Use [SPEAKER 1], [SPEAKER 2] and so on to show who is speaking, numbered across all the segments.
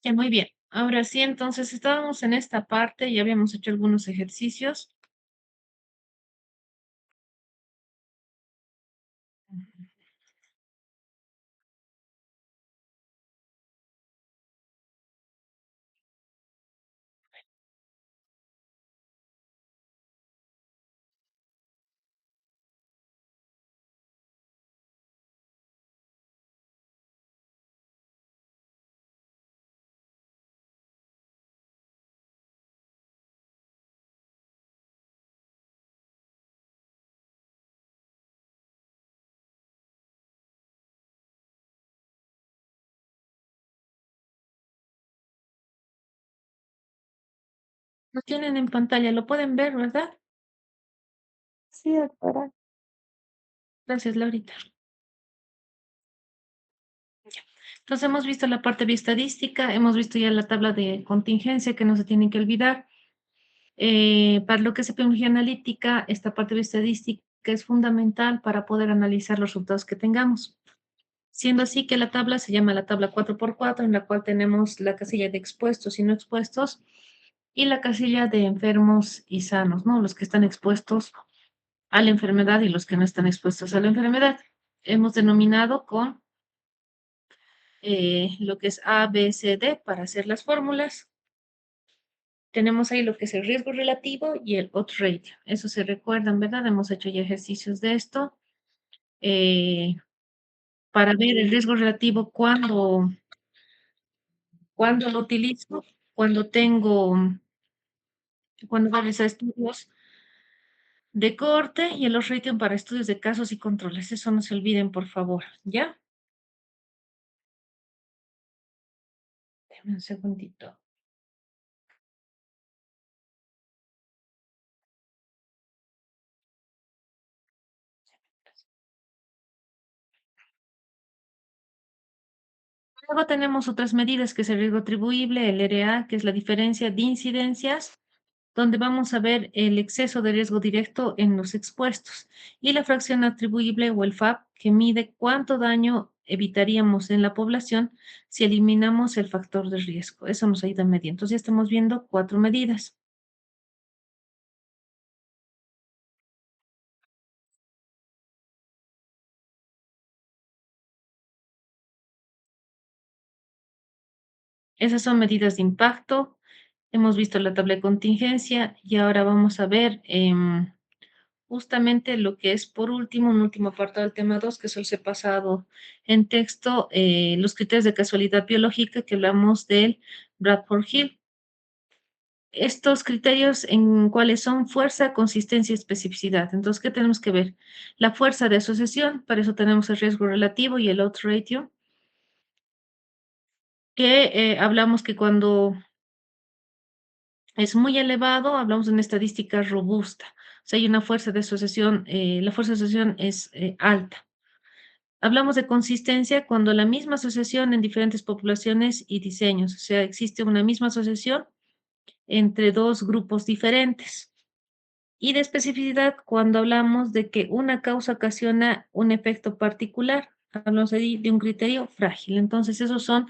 [SPEAKER 1] Ya, muy bien. Ahora sí, entonces estábamos en esta parte, ya habíamos hecho algunos ejercicios. Lo tienen en pantalla, lo pueden ver, ¿verdad?
[SPEAKER 2] Sí, doctora.
[SPEAKER 1] Gracias, Laurita. Entonces hemos visto la parte estadística, hemos visto ya la tabla de contingencia que no se tienen que olvidar. Para lo que es epidemiología analítica, esta parte estadística es fundamental para poder analizar los resultados que tengamos. Siendo así que la tabla se llama la tabla 4x4, en la cual tenemos la casilla de expuestos y no expuestos y la casilla de enfermos y sanos, ¿no? Los que están expuestos a la enfermedad y los que no están expuestos a la enfermedad. Hemos denominado con lo que es A, B, C, D para hacer las fórmulas. Tenemos ahí lo que es el riesgo relativo y el odds ratio. Eso se recuerdan, ¿verdad? Hemos hecho ya ejercicios de esto. Eh, para ver el riesgo relativo, cuando lo utilizo, cuando tengo, cuando voy a realizar estudios de corte y el odds ratio para estudios de casos y controles. Eso no se olviden, por favor, ¿ya? Deme un segundito. Luego tenemos otras medidas que es el riesgo atribuible, el RA, que es la diferencia de incidencias, donde vamos a ver el exceso de riesgo directo en los expuestos, y la fracción atribuible o el FAB, que mide cuánto daño evitaríamos en la población si eliminamos el factor de riesgo. Eso nos ayuda a medir. Entonces ya estamos viendo cuatro medidas. Esas son medidas de impacto. Hemos visto la tabla de contingencia y ahora vamos a ver justamente lo que es, por último, un último apartado del tema 2 que se ha pasado en texto, los criterios de casualidad biológica que hablamos del Bradford Hill. Estos criterios en cuáles son fuerza, consistencia y especificidad. Entonces, ¿qué tenemos que ver? La fuerza de asociación, para eso tenemos el riesgo relativo y el odds ratio, que hablamos que cuando es muy elevado, hablamos de una estadística robusta. O sea, hay una fuerza de asociación, la fuerza de asociación es alta. Hablamos de consistencia cuando la misma asociación en diferentes poblaciones y diseños, o sea, existe una misma asociación entre dos grupos diferentes. Y de especificidad cuando hablamos de que una causa ocasiona un efecto particular. Hablamos ahí de un criterio frágil. Entonces, esos son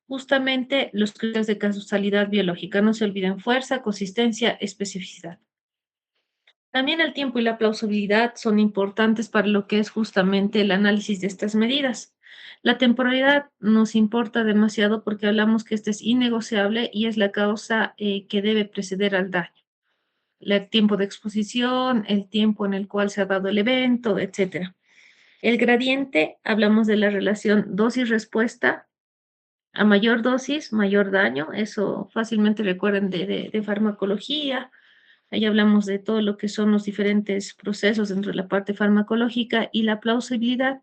[SPEAKER 1] justamente los criterios de causalidad biológica. No se olviden fuerza, consistencia, especificidad. También el tiempo y la plausibilidad son importantes para lo que es justamente el análisis de estas medidas. La temporalidad nos importa demasiado porque hablamos que este es innegociable y es la causa que debe preceder al daño. El tiempo de exposición, el tiempo en el cual se ha dado el evento, etcétera. El gradiente, hablamos de la relación dosis-respuesta. A mayor dosis, mayor daño. Eso fácilmente recuerdan de farmacología. Ahí hablamos de todo lo que son los diferentes procesos dentro de la parte farmacológica y la plausibilidad,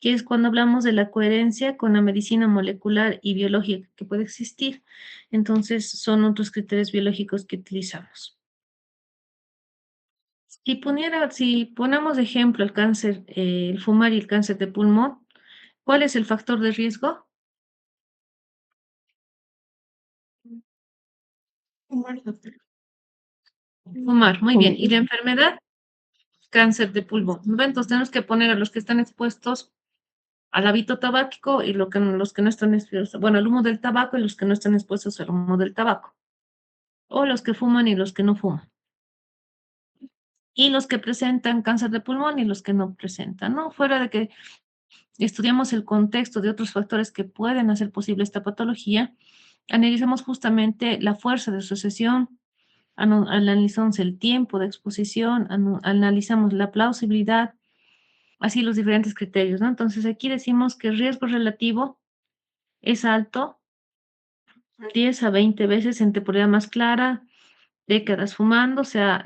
[SPEAKER 1] que es cuando hablamos de la coherencia con la medicina molecular y biológica que puede existir. Entonces, son otros criterios biológicos que utilizamos. Si ponemos de ejemplo el cáncer, el fumar y el cáncer de pulmón, ¿cuál es el factor de riesgo? Fumar, doctor. Fumar, muy bien. ¿Y
[SPEAKER 2] Mm,
[SPEAKER 1] la enfermedad? Cáncer de pulmón. ¿No? Entonces tenemos que poner a los que están expuestos al hábito tabáquico y los que no están expuestos, bueno, al humo del tabaco y los que no están expuestos al humo del tabaco, o los que fuman y los que no fuman, y los que presentan cáncer de pulmón y los que no presentan, ¿no? Fuera de que estudiamos el contexto de otros factores que pueden hacer posible esta patología, analizamos justamente la fuerza de asociación, analizamos el tiempo de exposición, analizamos la plausibilidad, así los diferentes criterios, ¿no? Entonces aquí decimos que el riesgo relativo es alto, 10 a 20 veces en temporada más clara, décadas fumando, o sea,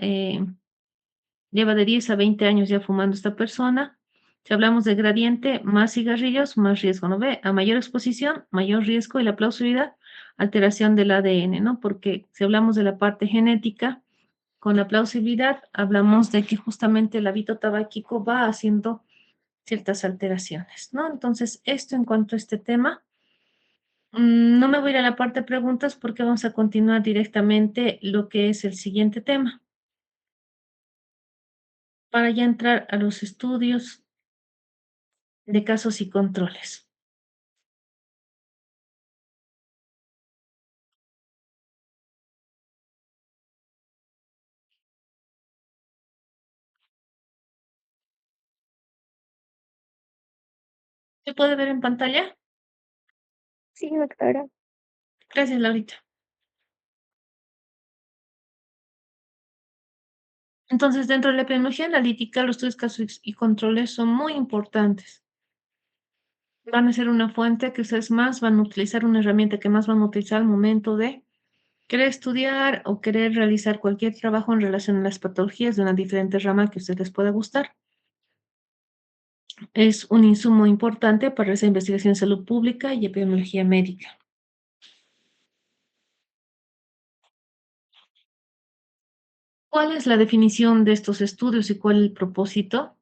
[SPEAKER 1] lleva de 10 a 20 años ya fumando esta persona. Si hablamos de gradiente, más cigarrillos, más riesgo, ¿no ve? A mayor exposición, mayor riesgo y la plausibilidad, alteración del ADN, ¿no? Porque si hablamos de la parte genética, con la plausibilidad, hablamos de que justamente el hábito tabáquico va haciendo ciertas alteraciones, ¿no? Entonces, esto en cuanto a este tema. No me voy a ir a la parte de preguntas porque vamos a continuar directamente lo que es el siguiente tema, para ya entrar a los estudios de casos y controles. ¿Se puede ver en pantalla?
[SPEAKER 2] Sí, doctora.
[SPEAKER 1] Gracias, Laurita. Entonces, dentro de la epidemiología analítica, los estudios casos y controles son muy importantes. Van a ser una fuente que ustedes más van a utilizar, una herramienta que más van a utilizar al momento de querer estudiar o querer realizar cualquier trabajo en relación a las patologías de una diferente rama que a ustedes les pueda gustar. Es un insumo importante para esa investigación en salud pública y epidemiología médica. ¿Cuál es la definición de estos estudios y cuál es el propósito?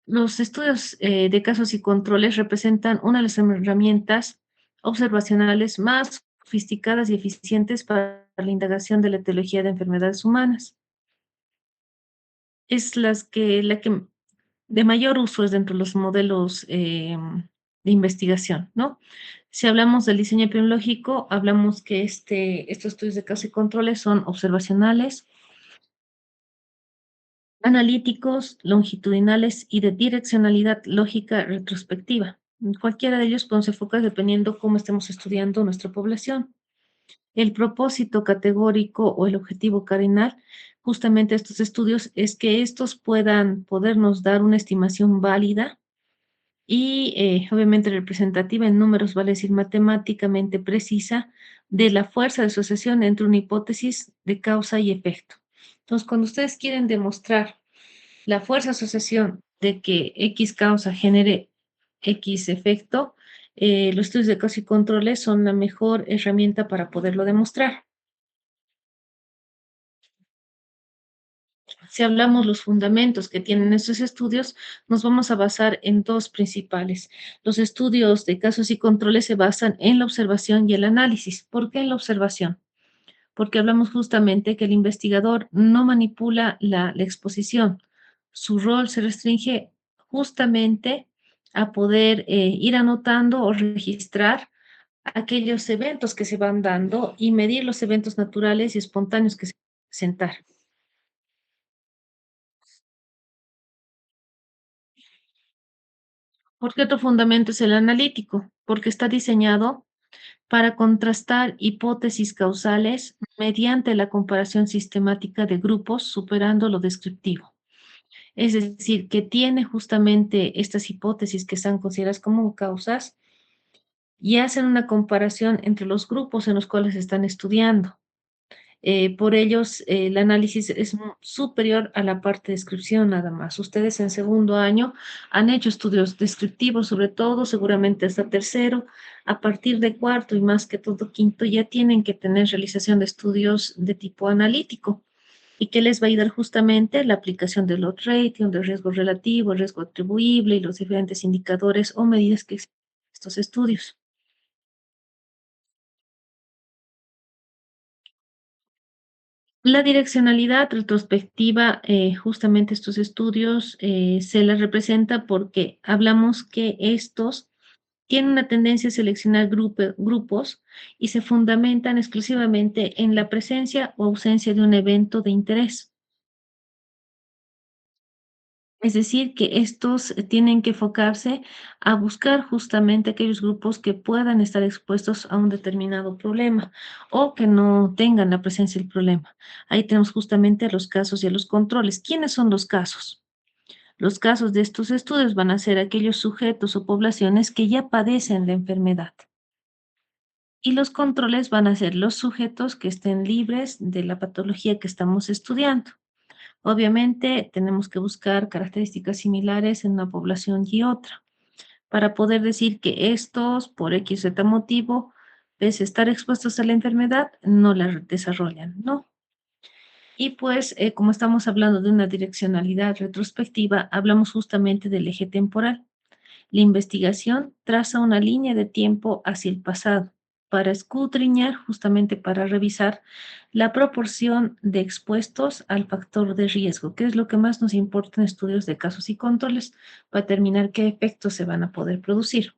[SPEAKER 1] Los estudios de casos y controles representan una de las herramientas observacionales más sofisticadas y eficientes para la indagación de la etiología de enfermedades humanas. Es la que de mayor uso es dentro de los modelos de investigación, ¿no? Si hablamos del diseño epidemiológico, hablamos que estos estudios de casos y controles son observacionales, analíticos, longitudinales y de direccionalidad lógica retrospectiva. Cualquiera de ellos podemos enfocar dependiendo cómo estemos estudiando nuestra población. El propósito categórico o el objetivo cardinal justamente de estos estudios es que estos puedan podernos dar una estimación válida y obviamente representativa en números, vale decir matemáticamente precisa, de la fuerza de asociación entre una hipótesis de causa y efecto. Entonces, cuando ustedes quieren demostrar la fuerza de asociación de que X causa genere X efecto, los estudios de casos y controles son la mejor herramienta para poderlo demostrar. Si hablamos los fundamentos que tienen estos estudios, nos vamos a basar en dos principales. Los estudios de casos y controles se basan en la observación y el análisis. ¿Por qué en la observación? Porque hablamos justamente que el investigador no manipula la exposición. Su rol se restringe justamente a poder ir anotando o registrar aquellos eventos que se van dando y medir los eventos naturales y espontáneos que se presentan. ¿Por qué otro fundamento es el analítico? Porque está diseñado para contrastar hipótesis causales mediante la comparación sistemática de grupos superando lo descriptivo. Es decir, que tiene justamente estas hipótesis que están consideradas como causas y hacen una comparación entre los grupos en los cuales se están estudiando. Por ellos, el análisis es superior a la parte de descripción nada más. Ustedes en segundo año han hecho estudios descriptivos, sobre todo, seguramente hasta tercero. A partir de cuarto y más que todo quinto, ya tienen que tener realización de estudios de tipo analítico y que les va a ayudar justamente la aplicación del load rating, del riesgo relativo, el riesgo atribuible y los diferentes indicadores o medidas que existen en estos estudios. La direccionalidad retrospectiva, justamente estos estudios se las representa porque hablamos que estos tienen una tendencia a seleccionar grupos y se fundamentan exclusivamente en la presencia o ausencia de un evento de interés. Es decir, que estos tienen que enfocarse a buscar justamente aquellos grupos que puedan estar expuestos a un determinado problema o que no tengan la presencia del problema. Ahí tenemos justamente a los casos y a los controles. ¿Quiénes son los casos? Los casos de estos estudios van a ser aquellos sujetos o poblaciones que ya padecen la enfermedad. Y los controles van a ser los sujetos que estén libres de la patología que estamos estudiando. Obviamente, tenemos que buscar características similares en una población y otra, para poder decir que estos, por X o Z motivo, pese a estar expuestos a la enfermedad, no la desarrollan, ¿no? Y pues, como estamos hablando de una direccionalidad retrospectiva, hablamos justamente del eje temporal. La investigación traza una línea de tiempo hacia el pasado para escudriñar, justamente para revisar la proporción de expuestos al factor de riesgo, que es lo que más nos importa en estudios de casos y controles, para determinar qué efectos se van a poder producir.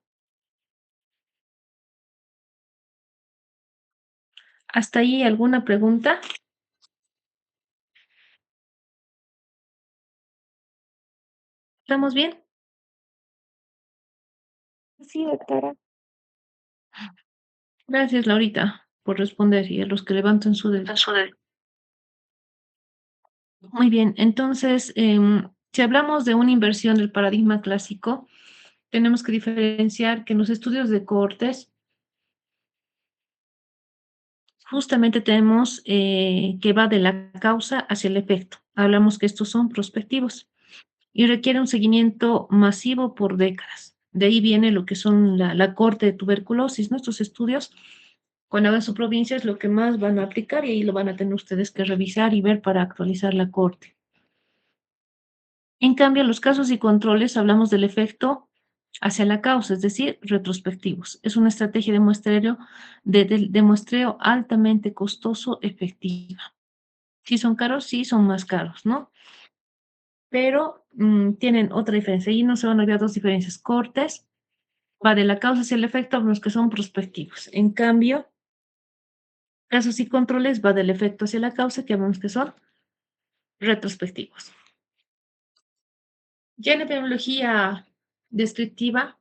[SPEAKER 1] ¿Hasta ahí alguna pregunta? ¿Estamos bien?
[SPEAKER 2] Sí, doctora.
[SPEAKER 1] Gracias, Laurita, por responder y a los que levantan su dedo. Muy bien, entonces, si hablamos de una inversión del paradigma clásico, tenemos que diferenciar que en los estudios de cohortes justamente tenemos que va de la causa hacia el efecto. Hablamos que estos son prospectivos y requiere un seguimiento masivo por décadas. De ahí viene lo que son la corte de tuberculosis. Nuestros estudios, cuando hagan su provincia, es lo que más van a aplicar y ahí lo van a tener ustedes que revisar y ver para actualizar la corte. En cambio, en los casos y controles hablamos del efecto hacia la causa, es decir, retrospectivos. Es una estrategia de muestreo, de muestreo altamente costoso, efectiva. Si son caros, sí son más caros, ¿no? Pero tienen otra diferencia. Ahí no se van a olvidar dos diferencias. Cortes va de la causa hacia el efecto, los que son prospectivos. En cambio, casos y controles va del efecto hacia la causa, que hablamos que son retrospectivos. Ya en epidemiología descriptiva,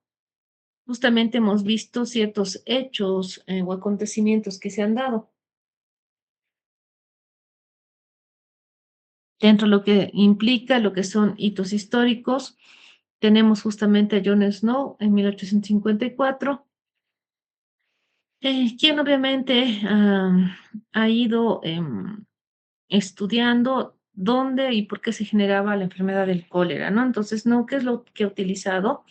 [SPEAKER 1] justamente hemos visto ciertos hechos o acontecimientos que se han dado. Dentro de lo que implica lo que son hitos históricos, tenemos justamente a John Snow en 1854, quien obviamente ha ido estudiando dónde y por qué se generaba la enfermedad del cólera, ¿no? Entonces, ¿no? ¿Qué es lo que ha utilizado?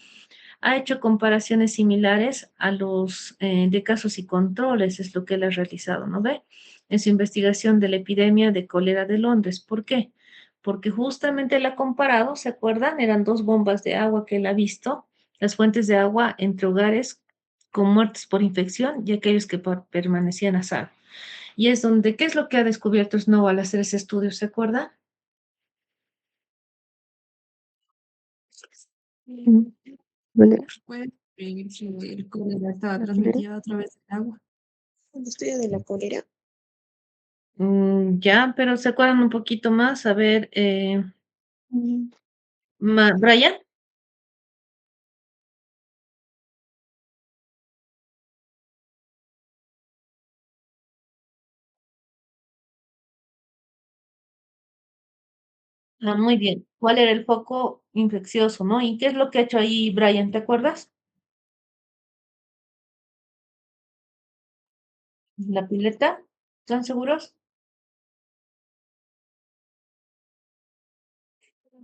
[SPEAKER 1] Ha hecho comparaciones similares a los de casos y controles, es lo que él ha realizado, ¿no ve? En su investigación de la epidemia de cólera de Londres. ¿Por qué? Porque justamente él ha comparado, ¿se acuerdan? Eran dos bombas de agua que él ha visto, las fuentes de agua entre hogares con muertes por infección y aquellos que permanecían a salvo. Y es donde, ¿qué es lo que ha descubierto Snow al hacer ese estudio? ¿Se acuerda?
[SPEAKER 2] Mm, ¿Cólera?
[SPEAKER 3] Puede creer que el cólera estaba
[SPEAKER 2] ¿La cólera?
[SPEAKER 3] transmitido a través del agua.
[SPEAKER 2] El estudio de la cólera.
[SPEAKER 1] Ya, pero ¿se acuerdan un poquito más? A ver,
[SPEAKER 2] Mm,
[SPEAKER 1] Brian. Muy bien. ¿Cuál era el foco infeccioso, no? ¿Y qué es lo que ha hecho ahí Brian? ¿Te acuerdas? ¿La pileta? ¿Están seguros?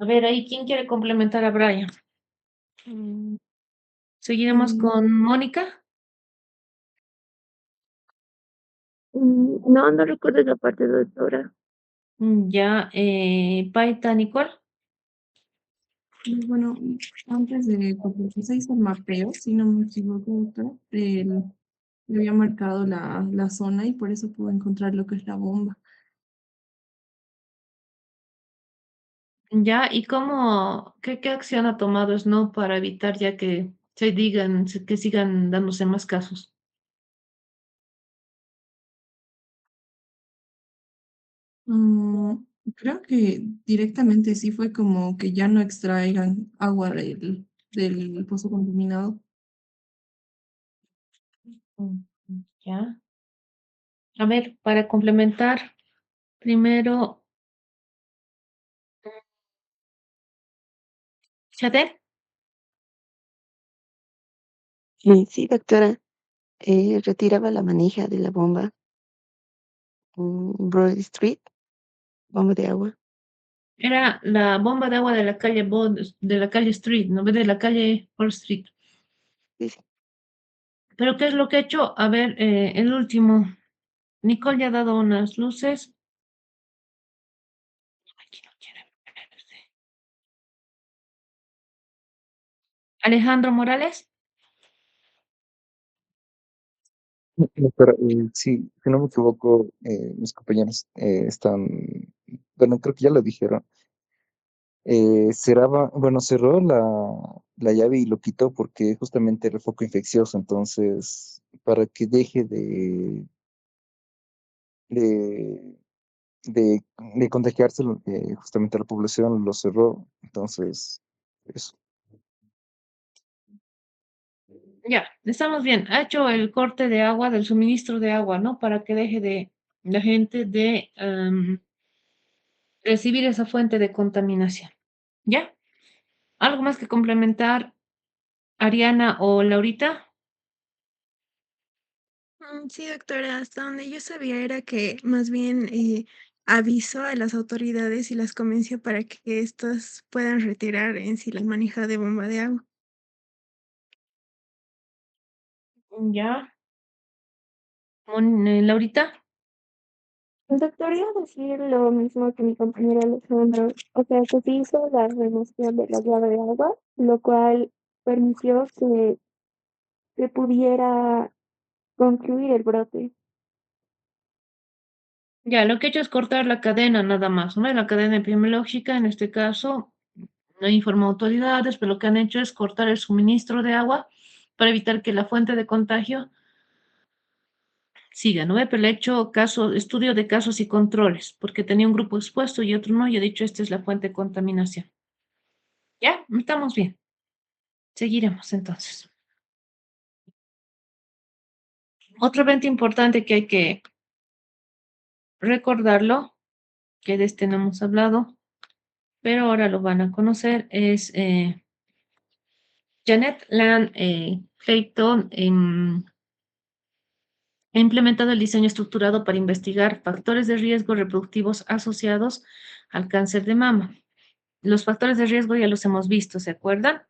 [SPEAKER 1] A ver, ahí, ¿quién quiere complementar a Brian?
[SPEAKER 3] Mm,
[SPEAKER 1] Seguiremos
[SPEAKER 3] mm,
[SPEAKER 1] con Mónica.
[SPEAKER 2] No, no recuerdo esa parte, doctora.
[SPEAKER 1] Ya, Paita, Nicole.
[SPEAKER 3] y bueno, antes de porque se hizo el mapeo, si no me equivoco, doctora, le había marcado la zona y por eso pudo encontrar lo que es la bomba.
[SPEAKER 1] Ya, ¿y cómo, qué acción ha tomado Snow para evitar ya que se digan, que sigan dándose más casos?
[SPEAKER 3] Mm, creo que directamente sí fue como que ya no extraigan agua del pozo contaminado.
[SPEAKER 1] Mm, ya. A ver, para complementar, primero, Chadel,
[SPEAKER 2] Sí, doctora, retiraba la manija de la bomba, Broad Street, bomba de agua.
[SPEAKER 1] era la bomba de agua de la calle de la calle Street, no de la calle Wall Street.
[SPEAKER 2] Sí, sí.
[SPEAKER 1] Pero ¿qué es lo que he hecho? A ver, el último. Nicole ya ha dado unas luces. Aquí no quiere ponerse. Alejandro Morales.
[SPEAKER 4] Pero sí, si no me equivoco, mis compañeros están, bueno, creo que ya lo dijeron, bueno, cerró la llave y lo quitó porque justamente era el foco infeccioso, entonces, para que deje de, de, de contagiarse justamente a la población, lo cerró, entonces, eso.
[SPEAKER 1] Ya, estamos bien. Ha hecho el corte de agua, del suministro de agua, ¿no? Para que deje de la gente de recibir esa fuente de contaminación. ¿Ya? ¿Algo más que complementar, Ariana o Laurita?
[SPEAKER 2] Sí, doctora, hasta donde yo sabía era que más bien avisó a las autoridades y las convenció para que éstas puedan retirar en sí la manija de bomba de agua.
[SPEAKER 1] Ya. Laurita.
[SPEAKER 2] Doctor, iba a decir lo mismo que mi compañero Alejandro, o sea, que se hizo la remoción de la llave de agua, lo cual permitió que se pudiera concluir el brote.
[SPEAKER 1] Ya, lo que he hecho es cortar la cadena nada más, ¿no? La cadena epidemiológica, en este caso, no informó autoridades, pero lo que han hecho es cortar el suministro de agua para evitar que la fuente de contagio siga, ¿no? Pero le he hecho caso, estudio de casos y controles, porque tenía un grupo expuesto y otro no, y he dicho, esta es la fuente de contaminación. Ya, estamos bien. Seguiremos entonces. Otro evento importante que hay que recordarlo, que de este no hemos hablado, pero ahora lo van a conocer, es Janet Land Clayton ha implementado el diseño estructurado para investigar factores de riesgo reproductivos asociados al cáncer de mama. Los factores de riesgo ya los hemos visto, ¿se acuerdan?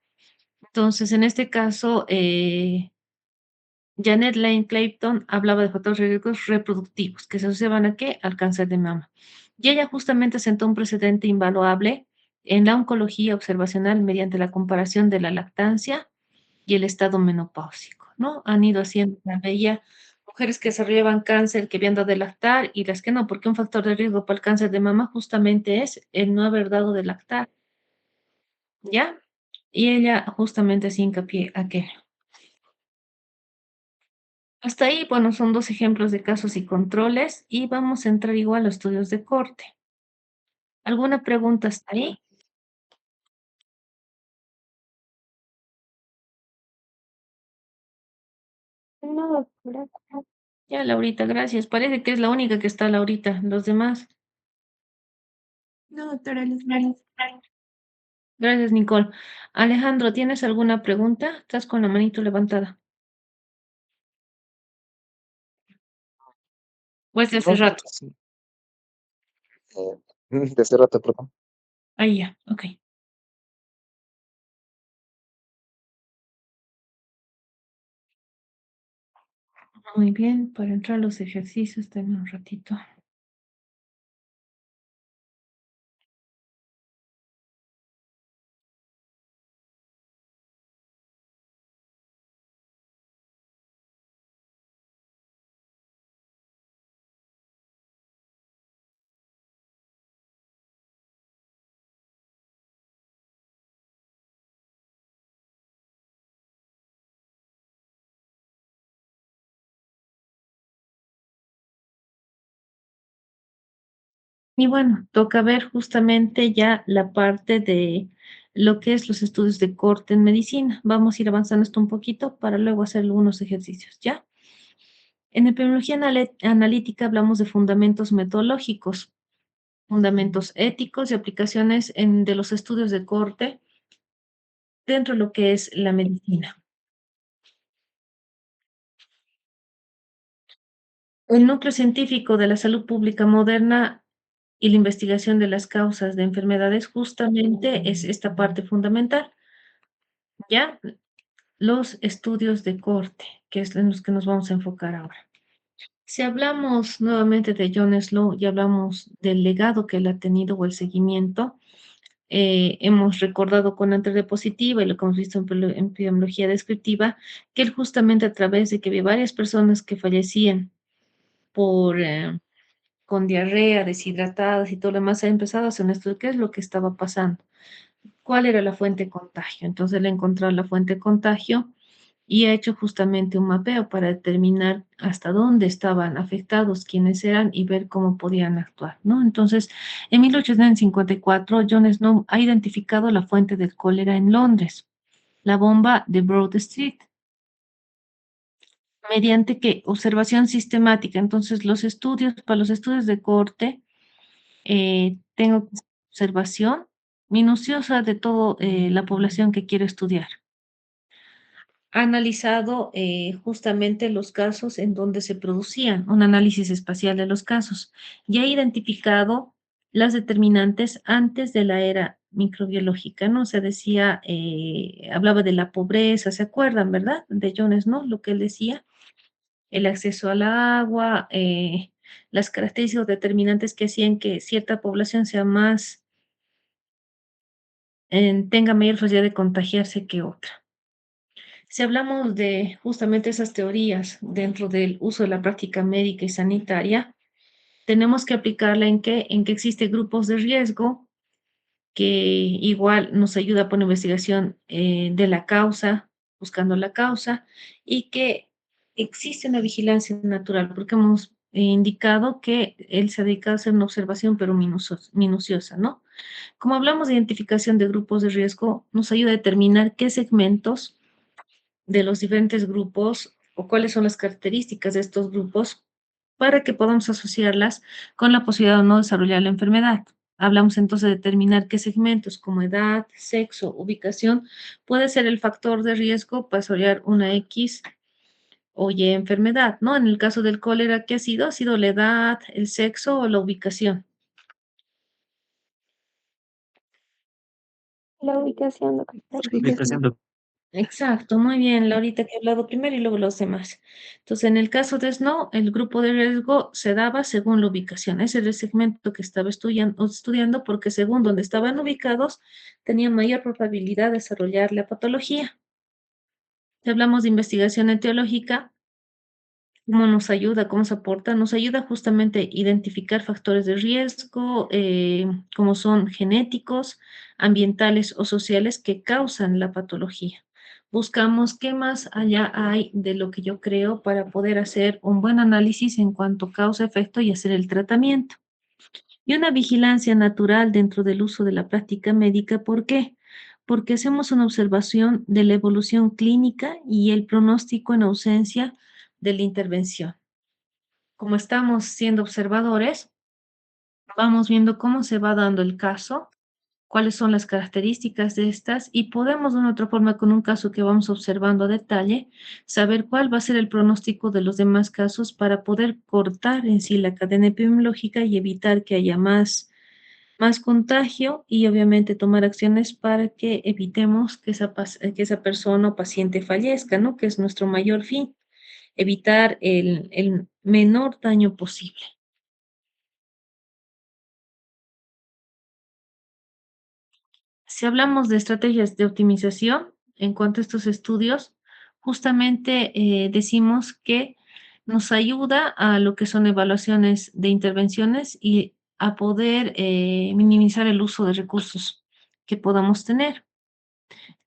[SPEAKER 1] Entonces, en este caso, Janet Lane Clayton hablaba de factores de riesgo reproductivos que se asociaban a qué? Al cáncer de mama. Y ella justamente sentó un precedente invaluable en la oncología observacional mediante la comparación de la lactancia y el estado menopáusico, ¿no? Han ido haciendo una bella mujeres que desarrollaban cáncer, que habían dado de lactar y las que no, porque un factor de riesgo para el cáncer de mama justamente es el no haber dado de lactar, ¿ya? Y ella justamente hace hincapié a que hasta ahí, bueno, son dos ejemplos de casos y controles y vamos a entrar igual a estudios de corte. ¿Alguna pregunta hasta ahí?
[SPEAKER 2] No, doctora.
[SPEAKER 1] Ya, Laurita, gracias. Parece que es la única que está Laurita. Los demás.
[SPEAKER 3] No, doctora, les gracias.
[SPEAKER 1] Gracias, Nicole. Alejandro, ¿tienes alguna pregunta? Estás con la manito levantada. Pues de hace
[SPEAKER 4] No,
[SPEAKER 1] rato.
[SPEAKER 4] sí, de hace rato, perdón.
[SPEAKER 1] Ahí ya, ok. Muy bien, para entrar a los ejercicios, denme un ratito. Y bueno, toca ver justamente ya la parte de lo que es los estudios de corte en medicina. Vamos a ir avanzando esto un poquito para luego hacer algunos ejercicios, ¿ya? En epidemiología analítica hablamos de fundamentos metodológicos, fundamentos éticos y aplicaciones de los estudios de corte dentro de lo que es la medicina. El núcleo científico de la salud pública moderna y la investigación de las causas de enfermedades justamente es esta parte fundamental, ¿ya? Los estudios de corte, que es en los que nos vamos a enfocar ahora. Si hablamos nuevamente de John Slow y hablamos del legado que él ha tenido o el seguimiento, hemos recordado con antidiapositiva y lo que hemos visto en epidemiología descriptiva, que él justamente a través de que había varias personas que fallecían por, con diarrea, deshidratadas y todo lo demás, ha empezado a hacer un estudio de qué es lo que estaba pasando, cuál era la fuente de contagio. Entonces, él encontró la fuente de contagio y ha hecho justamente un mapeo para determinar hasta dónde estaban afectados, quiénes eran y ver cómo podían actuar, ¿no? Entonces, en 1854, John Snow ha identificado la fuente del cólera en Londres, la bomba de Broad Street, mediante que observación sistemática. Entonces, los estudios, para los estudios de corte, tengo observación minuciosa de toda la población que quiero estudiar. Ha analizado justamente los casos en donde se producían, un análisis espacial de los casos, y ha identificado las determinantes antes de la era microbiológica, ¿no? Se decía, hablaba de la pobreza, ¿se acuerdan, verdad? De Jones, ¿no? Lo que él decía, el acceso al agua, las características determinantes que hacían que cierta población sea más, tenga mayor facilidad de contagiarse que otra. Si hablamos de justamente esas teorías dentro del uso de la práctica médica y sanitaria, tenemos que aplicarla en que existen grupos de riesgo, que igual nos ayuda por investigación de la causa, buscando la causa, y que existe una vigilancia natural, porque hemos indicado que él se dedica a hacer una observación, pero minuciosa, ¿no? Como hablamos de identificación de grupos de riesgo, nos ayuda a determinar qué segmentos de los diferentes grupos o cuáles son las características de estos grupos para que podamos asociarlas con la posibilidad o no de desarrollar la enfermedad. Hablamos entonces de determinar qué segmentos como edad, sexo, ubicación puede ser el factor de riesgo para desarrollar una X o Y enfermedad, ¿no? En el caso del cólera, ¿qué ha sido? Ha sido la edad, el sexo o la ubicación.
[SPEAKER 2] La ubicación, doctora.
[SPEAKER 3] Ubicación.
[SPEAKER 1] Exacto, muy bien, Laurita, que ha hablado primero y luego los demás. Entonces, en el caso de Snow, el grupo de riesgo se daba según la ubicación. Ese era el segmento que estaba estudiando porque según donde estaban ubicados, tenían mayor probabilidad de desarrollar la patología. Si hablamos de investigación etiológica, ¿cómo nos ayuda? ¿Cómo se aporta? Nos ayuda justamente a identificar factores de riesgo, como son genéticos, ambientales o sociales que causan la patología. Buscamos qué más allá hay de lo que yo creo para poder hacer un buen análisis en cuanto a causa-efecto y hacer el tratamiento. Y una vigilancia natural dentro del uso de la práctica médica. ¿Por qué? Porque hacemos una observación de la evolución clínica y el pronóstico en ausencia de la intervención. Como estamos siendo observadores, vamos viendo cómo se va dando el caso, cuáles son las características de estas y podemos de una otra forma con un caso que vamos observando a detalle, saber cuál va a ser el pronóstico de los demás casos para poder cortar en sí la cadena epidemiológica y evitar que haya más contagio y obviamente tomar acciones para que evitemos que esa persona o paciente fallezca, ¿no? Que es nuestro mayor fin, evitar el menor daño posible. Si hablamos de estrategias de optimización en cuanto a estos estudios, justamente decimos que nos ayuda a lo que son evaluaciones de intervenciones y a poder minimizar el uso de recursos que podamos tener.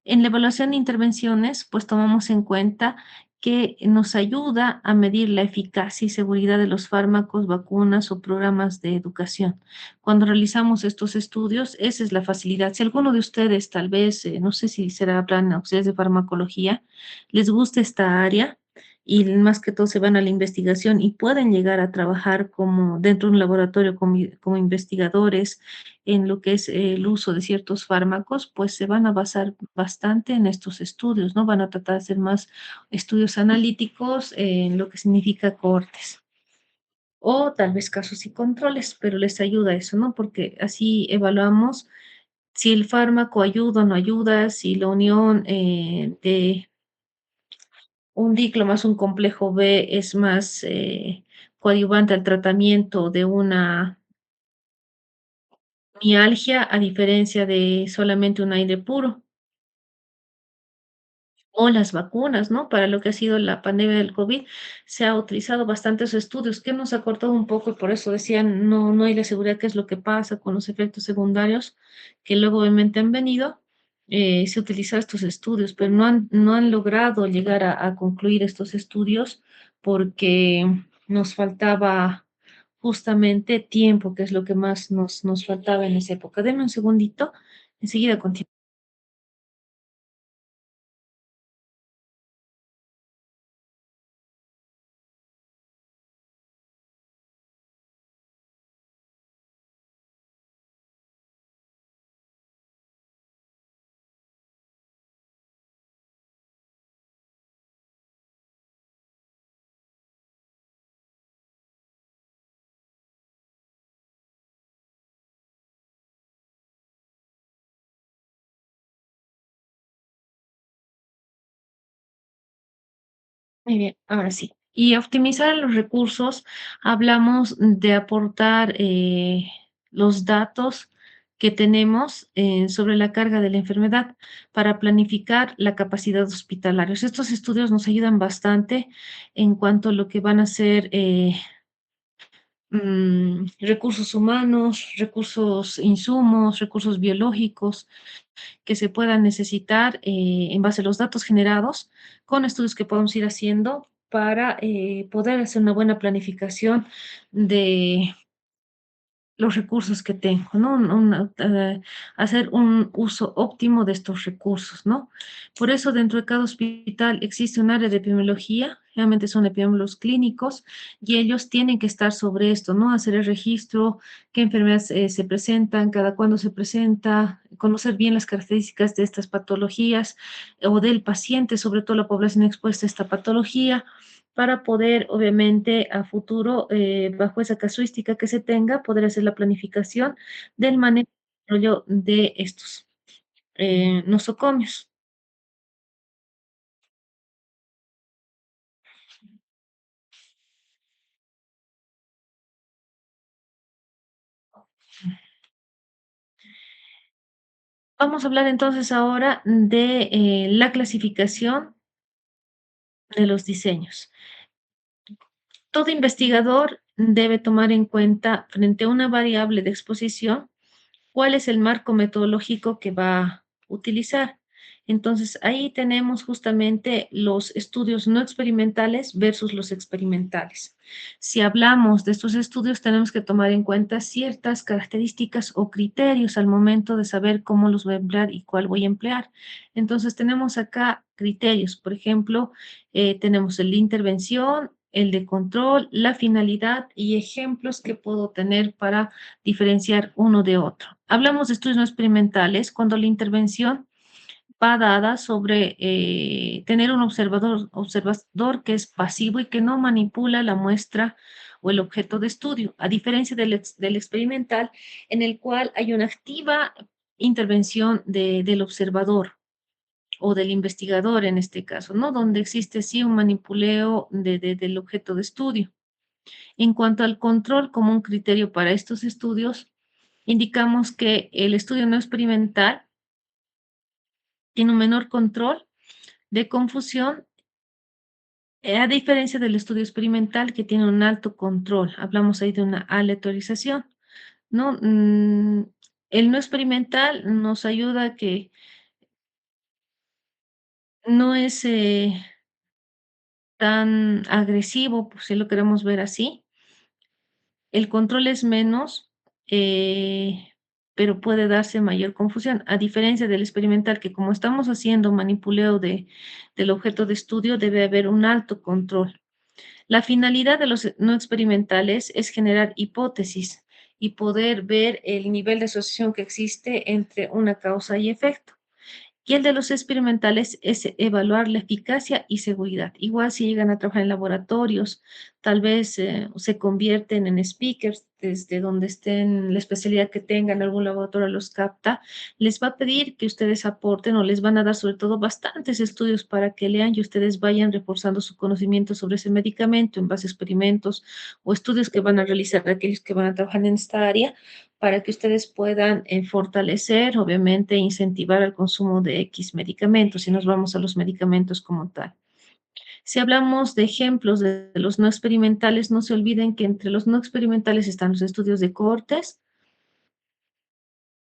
[SPEAKER 1] En la evaluación de intervenciones, pues tomamos en cuenta que nos ayuda a medir la eficacia y seguridad de los fármacos, vacunas o programas de educación. Cuando realizamos estos estudios, esa es la facilidad. Si alguno de ustedes, tal vez, no sé si será plan auxiliares de farmacología, les gusta esta área y más que todo se van a la investigación y pueden llegar a trabajar como dentro de un laboratorio como investigadores en lo que es el uso de ciertos fármacos, pues se van a basar bastante en estos estudios, ¿no? Van a tratar de hacer más estudios analíticos en lo que significa cohortes o tal vez casos y controles, pero les ayuda eso, ¿no? Porque así evaluamos si el fármaco ayuda o no ayuda, si la unión de un diclo más un complejo B es más coadyuvante al tratamiento de una mialgia a diferencia de solamente un aire puro. O las vacunas, ¿no? Para lo que ha sido la pandemia del COVID, se ha utilizado bastantes estudios que nos ha cortado un poco y por eso decían, no hay la seguridad qué es lo que pasa con los efectos secundarios que luego obviamente han venido. Se utilizan estos estudios, pero no han logrado llegar a concluir estos estudios porque nos faltaba justamente tiempo, que es lo que más nos faltaba en esa época. Denme un segundito, enseguida continuamos. Muy bien, ahora sí. Y optimizar los recursos, hablamos de aportar los datos que tenemos sobre la carga de la enfermedad para planificar la capacidad hospitalaria. Estos estudios nos ayudan bastante en cuanto a lo que van a ser recursos humanos, recursos, insumos, recursos biológicos que se puedan necesitar en base a los datos generados con estudios que podemos ir haciendo para poder hacer una buena planificación de los recursos que tengo, ¿no? Hacer un uso óptimo de estos recursos, ¿no? Por eso dentro de cada hospital existe un área de epidemiología, realmente son epidemiólogos clínicos, y ellos tienen que estar sobre esto, ¿no? Hacer el registro, qué enfermedades se presentan, cada cuándo se presenta, conocer bien las características de estas patologías o del paciente, sobre todo la población expuesta a esta patología para poder, obviamente, a futuro, bajo esa casuística que se tenga, poder hacer la planificación del manejo y desarrollo de estos nosocomios. Vamos a hablar entonces ahora de la clasificación de los diseños. Todo investigador debe tomar en cuenta, frente a una variable de exposición, cuál es el marco metodológico que va a utilizar. Entonces, ahí tenemos justamente los estudios no experimentales versus los experimentales. Si hablamos de estos estudios, tenemos que tomar en cuenta ciertas características o criterios al momento de saber cómo los voy a emplear y cuál voy a emplear. Entonces, tenemos acá criterios, por ejemplo, tenemos el de intervención, el de control, la finalidad y ejemplos que puedo tener para diferenciar uno de otro. Hablamos de estudios no experimentales cuando la intervención va dada sobre tener un observador que es pasivo y que no manipula la muestra o el objeto de estudio, a diferencia del experimental, en el cual hay una activa intervención del observador o del investigador en este caso, ¿no? Donde existe sí un manipuleo del objeto de estudio. En cuanto al control como un criterio para estos estudios, indicamos que el estudio no experimental tiene un menor control de confusión, a diferencia del estudio experimental que tiene un alto control. Hablamos ahí de una aleatorización, ¿no? El no experimental nos ayuda a que no es tan agresivo, pues si lo queremos ver así. El control es menos, pero puede darse mayor confusión, a diferencia del experimental, que como estamos haciendo manipuleo del objeto de estudio, debe haber un alto control. La finalidad de los no experimentales es generar hipótesis y poder ver el nivel de asociación que existe entre una causa y efecto. Y el de los experimentales es evaluar la eficacia y seguridad. Igual si llegan a trabajar en laboratorios, tal vez se convierten en speakers desde donde estén, la especialidad que tengan, algún laboratorio los capta, les va a pedir que ustedes aporten o les van a dar sobre todo bastantes estudios para que lean y ustedes vayan reforzando su conocimiento sobre ese medicamento en base a experimentos o estudios que van a realizar aquellos que van a trabajar en esta área para que ustedes puedan fortalecer, obviamente, incentivar el consumo de X medicamentos, si nos vamos a los medicamentos como tal. Si hablamos de ejemplos de los no experimentales, no se olviden que entre los no experimentales están los estudios de cohortes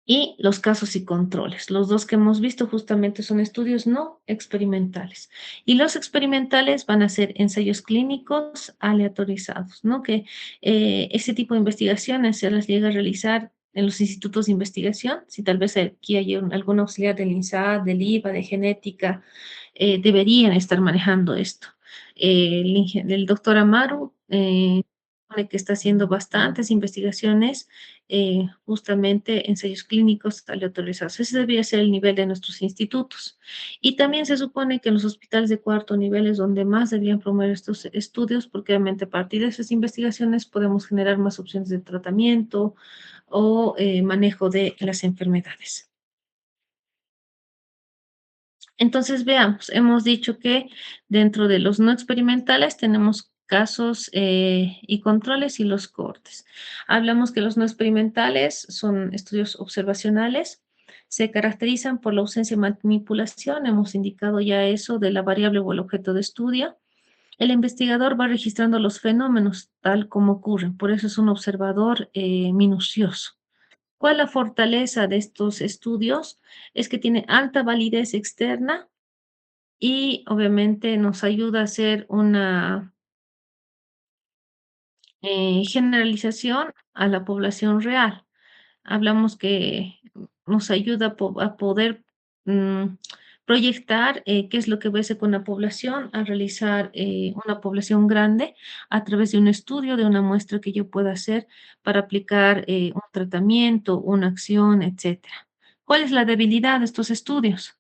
[SPEAKER 1] y los casos y controles. Los dos que hemos visto justamente son estudios no experimentales. Y los experimentales van a ser ensayos clínicos aleatorizados, ¿no? Que ese tipo de investigaciones se las llega a realizar en los institutos de investigación. Si tal vez aquí hay algún auxiliar del INSAT, del IVA, de genética, deberían estar manejando esto. El doctor Amaru que está haciendo bastantes investigaciones, justamente ensayos clínicos aleatorizados. Ese debería ser el nivel de nuestros institutos. Y también se supone que en los hospitales de cuarto nivel es donde más deberían promover estos estudios, porque obviamente a partir de esas investigaciones podemos generar más opciones de tratamiento o manejo de las enfermedades. Entonces, veamos, hemos dicho que dentro de los no experimentales tenemos casos y controles y los cortes. Hablamos que los no experimentales son estudios observacionales, se caracterizan por la ausencia de manipulación, hemos indicado ya eso de la variable o el objeto de estudio. El investigador va registrando los fenómenos tal como ocurren, por eso es un observador minucioso. ¿Cuál es la fortaleza de estos estudios? Es que tiene alta validez externa y obviamente nos ayuda a hacer una generalización a la población real. Hablamos que nos ayuda a poder proyectar qué es lo que va a hacer con la población, a realizar una población grande a través de un estudio, de una muestra que yo pueda hacer para aplicar un tratamiento, una acción, etcétera. ¿Cuál es la debilidad de estos estudios?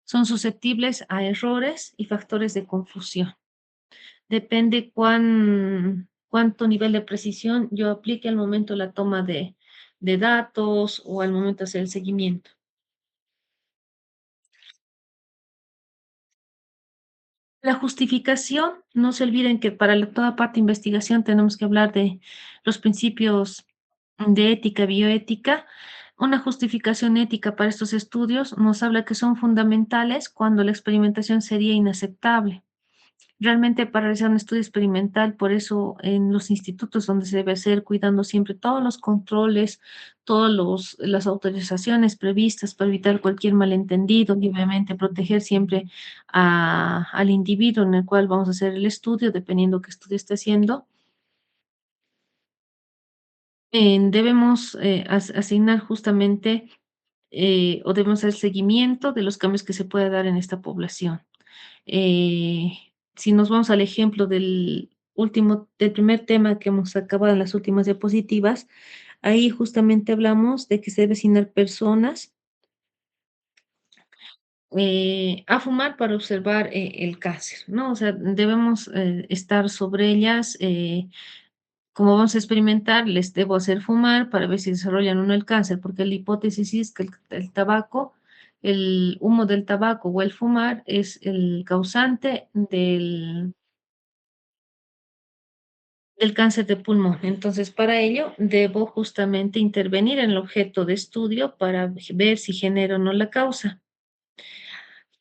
[SPEAKER 1] Son susceptibles a errores y factores de confusión. Depende cuánto nivel de precisión yo aplique al momento de la toma de datos o al momento de hacer el seguimiento. La justificación, no se olviden que para toda parte de investigación tenemos que hablar de los principios de ética, bioética. Una justificación ética para estos estudios nos habla que son fundamentales cuando la experimentación sería inaceptable. Realmente para realizar un estudio experimental, por eso en los institutos donde se debe hacer, cuidando siempre todos los controles, todas las autorizaciones previstas para evitar cualquier malentendido y obviamente proteger siempre al individuo en el cual vamos a hacer el estudio, dependiendo qué estudio esté haciendo. Debemos asignar justamente o debemos hacer seguimiento de los cambios que se pueda dar en esta población. Eh, si nos vamos al ejemplo del primer tema que hemos acabado en las últimas diapositivas, ahí justamente hablamos de que se debe asignar personas a fumar para observar el cáncer, ¿no? O sea, debemos estar sobre ellas. Como vamos a experimentar, les debo hacer fumar para ver si desarrollan o no el cáncer, porque la hipótesis es que el tabaco, el humo del tabaco o el fumar es el causante del cáncer de pulmón. Entonces, para ello, debo justamente intervenir en el objeto de estudio para ver si genera o no la causa.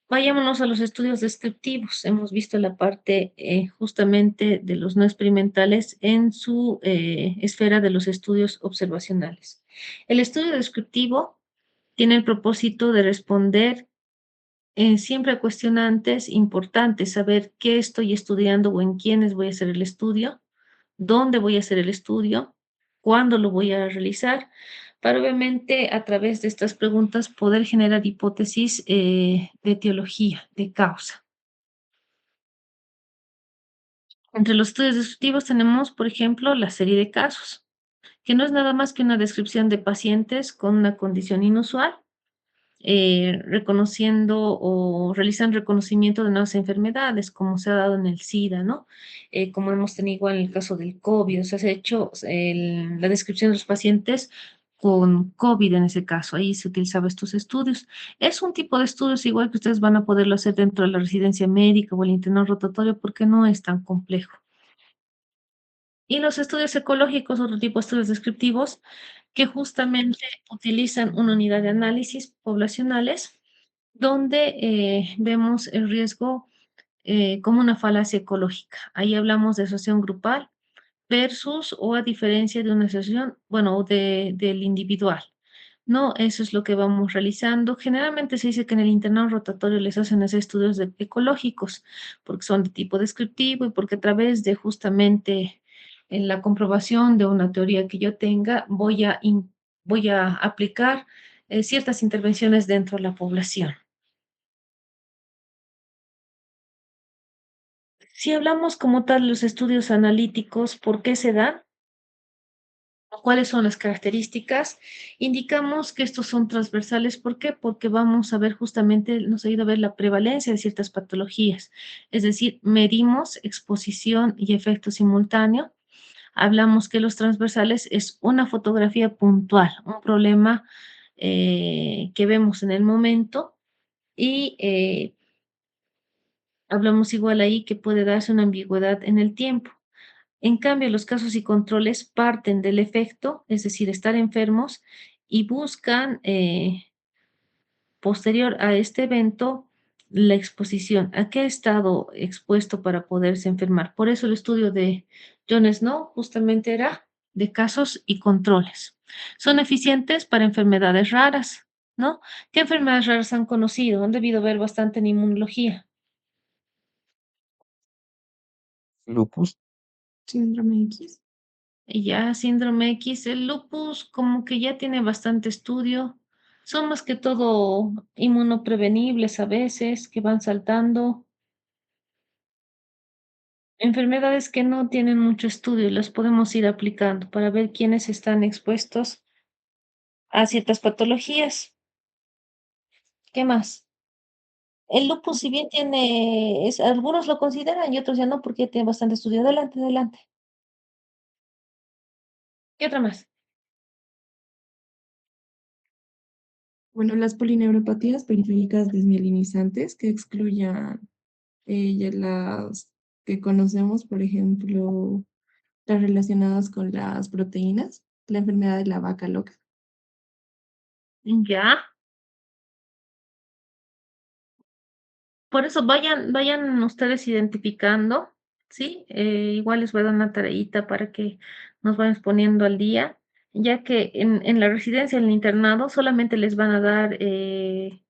[SPEAKER 1] Vayámonos a los estudios descriptivos. Hemos visto la parte justamente de los no experimentales en su esfera de los estudios observacionales. El estudio descriptivo tiene el propósito de responder siempre cuestionantes importantes, saber qué estoy estudiando o en quiénes voy a hacer el estudio, dónde voy a hacer el estudio, cuándo lo voy a realizar, para obviamente a través de estas preguntas poder generar hipótesis de etiología, de causa. Entre los estudios descriptivos tenemos, por ejemplo, la serie de casos, que no es nada más que una descripción de pacientes con una condición inusual, reconociendo o realizan reconocimiento de nuevas enfermedades, como se ha dado en el SIDA, ¿no? Como hemos tenido igual en el caso del COVID, o sea, se ha hecho la descripción de los pacientes con COVID en ese caso, ahí se utilizaba estos estudios. Es un tipo de estudios igual que ustedes van a poderlo hacer dentro de la residencia médica o el internado rotatorio porque no es tan complejo. Y los estudios ecológicos, otro tipo de estudios descriptivos, que justamente utilizan una unidad de análisis poblacionales donde vemos el riesgo como una falacia ecológica. Ahí hablamos de asociación grupal versus o a diferencia de una asociación, bueno, o del individual. No, eso es lo que vamos realizando. Generalmente se dice que en el internado rotatorio les hacen hacer estudios ecológicos, porque son de tipo descriptivo y porque a través de justamente en la comprobación de una teoría que yo tenga, voy a aplicar ciertas intervenciones dentro de la población. Si hablamos como tal de los estudios analíticos, ¿por qué se dan? ¿Cuáles son las características? Indicamos que estos son transversales. ¿Por qué? Porque vamos a ver justamente, nos ayuda a ver la prevalencia de ciertas patologías. Es decir, medimos exposición y efecto simultáneo. Hablamos que los transversales es una fotografía puntual, un problema que vemos en el momento y hablamos igual ahí que puede darse una ambigüedad en el tiempo. En cambio, los casos y controles parten del efecto, es decir, estar enfermos, y buscan, posterior a este evento, la exposición. ¿A qué ha estado expuesto para poderse enfermar? Por eso el estudio de John Snow justamente era de casos y controles. Son eficientes para enfermedades raras, ¿no? ¿Qué enfermedades raras han conocido? Han debido ver bastante en inmunología.
[SPEAKER 4] Lupus,
[SPEAKER 3] Síndrome X.
[SPEAKER 1] Y ya síndrome X, el lupus como que ya tiene bastante estudio. Son más que todo inmunoprevenibles a veces que van saltando. Enfermedades que no tienen mucho estudio y las podemos ir aplicando para ver quiénes están expuestos a ciertas patologías. ¿Qué más? El lupus, si bien tiene, algunos lo consideran y otros ya no, porque tiene bastante estudio. Adelante, adelante. ¿Qué otra más?
[SPEAKER 3] Bueno, las polineuropatías periféricas desmielinizantes que excluyan ya las que conocemos, por ejemplo, las relacionadas con las proteínas, la enfermedad de la vaca loca.
[SPEAKER 1] Ya. Por eso vayan ustedes identificando, ¿sí? Igual les voy a dar una tareita para que nos vayamos poniendo al día, ya que en la residencia, en el internado, solamente les van a dar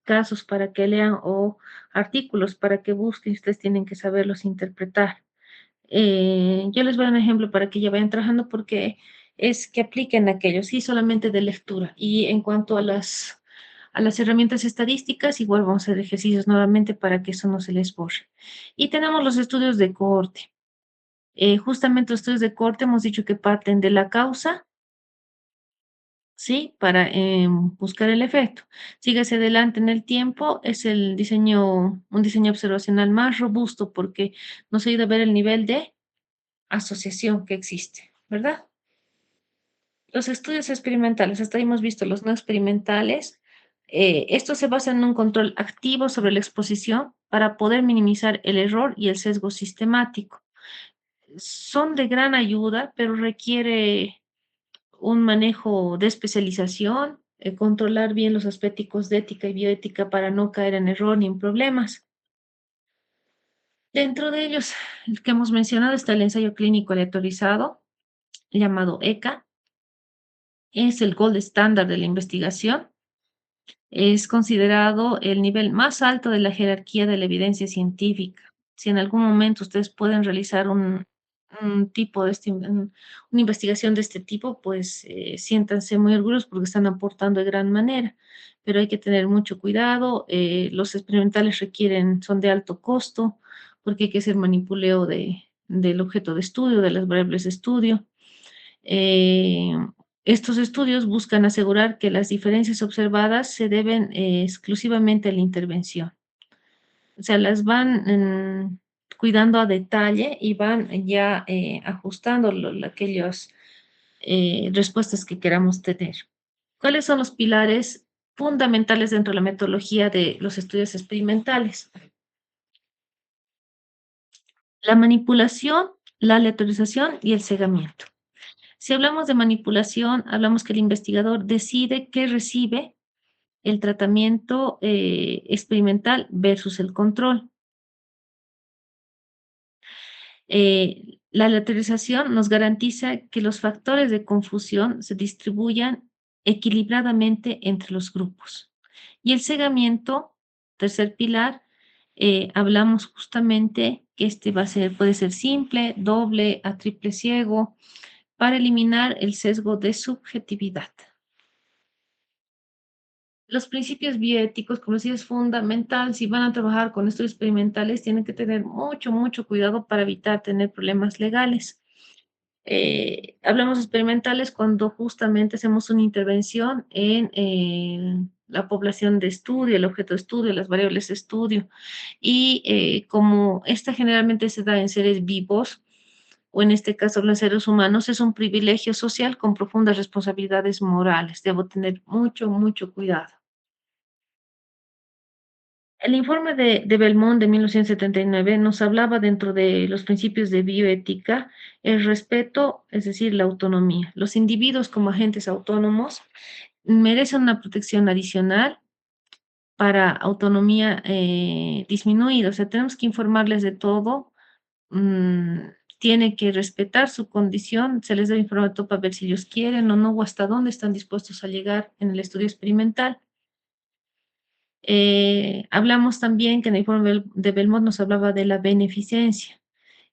[SPEAKER 1] casos para que lean o artículos para que busquen, ustedes tienen que saberlos interpretar. Yo les voy a dar un ejemplo para que ya vayan trabajando porque es que apliquen aquello, sí, solamente de lectura. Y en cuanto a las herramientas estadísticas, igual vamos a hacer ejercicios nuevamente para que eso no se les borre. Y tenemos los estudios de cohorte. Justamente los estudios de cohorte hemos dicho que parten de la causa, ¿sí? Para buscar el efecto. Síguese adelante en el tiempo, es un diseño observacional más robusto porque nos ayuda a ver el nivel de asociación que existe, ¿verdad? Los estudios experimentales, hasta ahí hemos visto los no experimentales. Estos se basan en un control activo sobre la exposición para poder minimizar el error y el sesgo sistemático. Son de gran ayuda, pero requiere un manejo de especialización, controlar bien los aspectos de ética y bioética para no caer en error ni en problemas. Dentro de ellos, el que hemos mencionado está el ensayo clínico aleatorizado, llamado ECA, es el gold estándar de la investigación. Es considerado el nivel más alto de la jerarquía de la evidencia científica. Si en algún momento ustedes pueden realizar un tipo de una investigación de este tipo, pues siéntanse muy orgullosos porque están aportando de gran manera. Pero hay que tener mucho cuidado. Los experimentales son de alto costo porque hay que hacer manipuleo del objeto de estudio, de las variables de estudio. Eh, Estos estudios buscan asegurar que las diferencias observadas se deben exclusivamente a la intervención. O sea, las van cuidando a detalle y van ya ajustando aquellas respuestas que queramos tener. ¿Cuáles son los pilares fundamentales dentro de la metodología de los estudios experimentales? La manipulación, la aleatorización y el cegamiento. Si hablamos de manipulación, hablamos que el investigador decide qué recibe el tratamiento experimental versus el control. La aleatorización nos garantiza que los factores de confusión se distribuyan equilibradamente entre los grupos. Y el cegamiento, tercer pilar, hablamos justamente que este puede ser simple, doble, a triple ciego, para eliminar el sesgo de subjetividad. Los principios bioéticos, como decía, es fundamental. Si van a trabajar con estudios experimentales, tienen que tener mucho, mucho cuidado para evitar tener problemas legales. Hablamos de experimentales cuando justamente hacemos una intervención en la población de estudio, el objeto de estudio, las variables de estudio. Y como esta generalmente se da en seres vivos, o en este caso los seres humanos, es un privilegio social con profundas responsabilidades morales. Debo tener mucho, mucho cuidado. El informe de Belmont de 1979 nos hablaba dentro de los principios de bioética el respeto, es decir, la autonomía. Los individuos como agentes autónomos merecen una protección adicional para autonomía disminuida. O sea, tenemos que informarles de todo. mm, Tiene que respetar su condición, se les debe informar todo para ver si ellos quieren o no, o hasta dónde están dispuestos a llegar en el estudio experimental. Hablamos también que en el informe de Belmont nos hablaba de la beneficencia.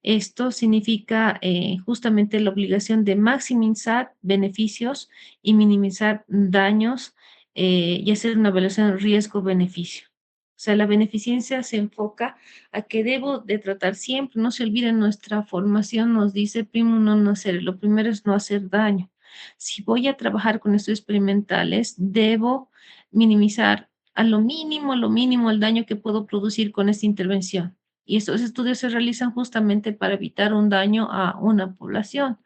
[SPEAKER 1] Esto significa justamente la obligación de maximizar beneficios y minimizar daños y hacer una evaluación riesgo-beneficio. O sea, la beneficencia se enfoca a que debo de tratar siempre, no se olviden, nuestra formación nos dice, primo, no hacer, lo primero es no hacer daño. Si voy a trabajar con estudios experimentales, debo minimizar a lo mínimo el daño que puedo producir con esta intervención. Y estos estudios se realizan justamente para evitar un daño a una población,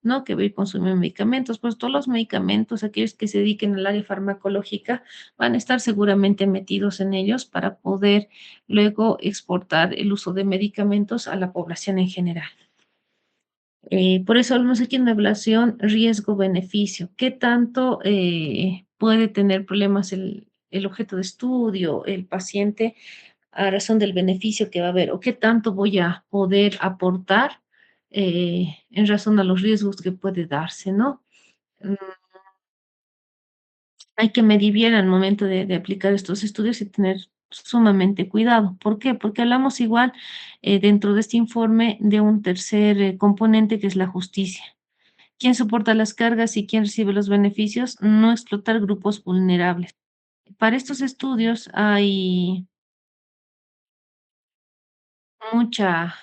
[SPEAKER 1] ¿no? Que va a ir consumiendo medicamentos. Pues todos los medicamentos, aquellos que se dediquen al área farmacológica, van a estar seguramente metidos en ellos para poder luego exportar el uso de medicamentos a la población en general. Por eso hablamos aquí de una evaluación riesgo-beneficio. ¿Qué tanto puede tener problemas el objeto de estudio, el paciente, a razón del beneficio que va a haber? ¿O qué tanto voy a poder aportar en razón a los riesgos que puede darse, ¿no? Mm, Hay que medir bien al momento de aplicar estos estudios y tener sumamente cuidado. ¿Por qué? Porque hablamos igual dentro de este informe de un tercer componente que es la justicia. ¿Quién soporta las cargas y quién recibe los beneficios? No explotar grupos vulnerables. Para estos estudios hay mucha,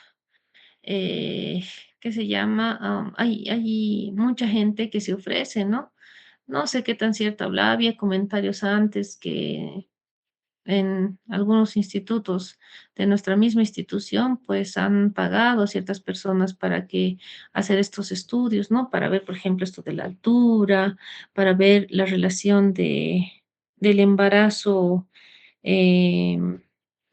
[SPEAKER 1] ¿qué se llama? Hay mucha gente que se ofrece, ¿no? No sé qué tan cierto hablaba, había comentarios antes que en algunos institutos de nuestra misma institución, pues han pagado a ciertas personas para que hacer estos estudios, ¿no? Para ver, por ejemplo, esto de la altura, para ver la relación del embarazo eh,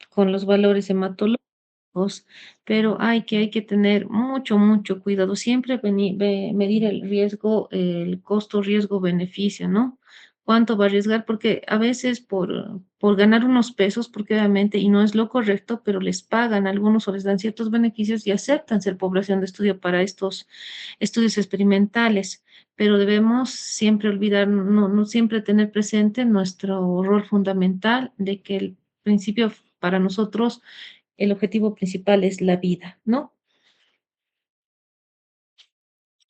[SPEAKER 1] con los valores hematológicos, pero hay que tener mucho, mucho cuidado. Siempre medir el riesgo, el costo, riesgo, beneficio, ¿no? ¿Cuánto va a arriesgar? Porque a veces por ganar unos pesos, porque obviamente, y no es lo correcto, pero les pagan a algunos o les dan ciertos beneficios y aceptan ser población de estudio para estos estudios experimentales. pero debemos siempre olvidar, no siempre tener presente nuestro rol fundamental de que el principio para nosotros, el objetivo principal es la vida, ¿no?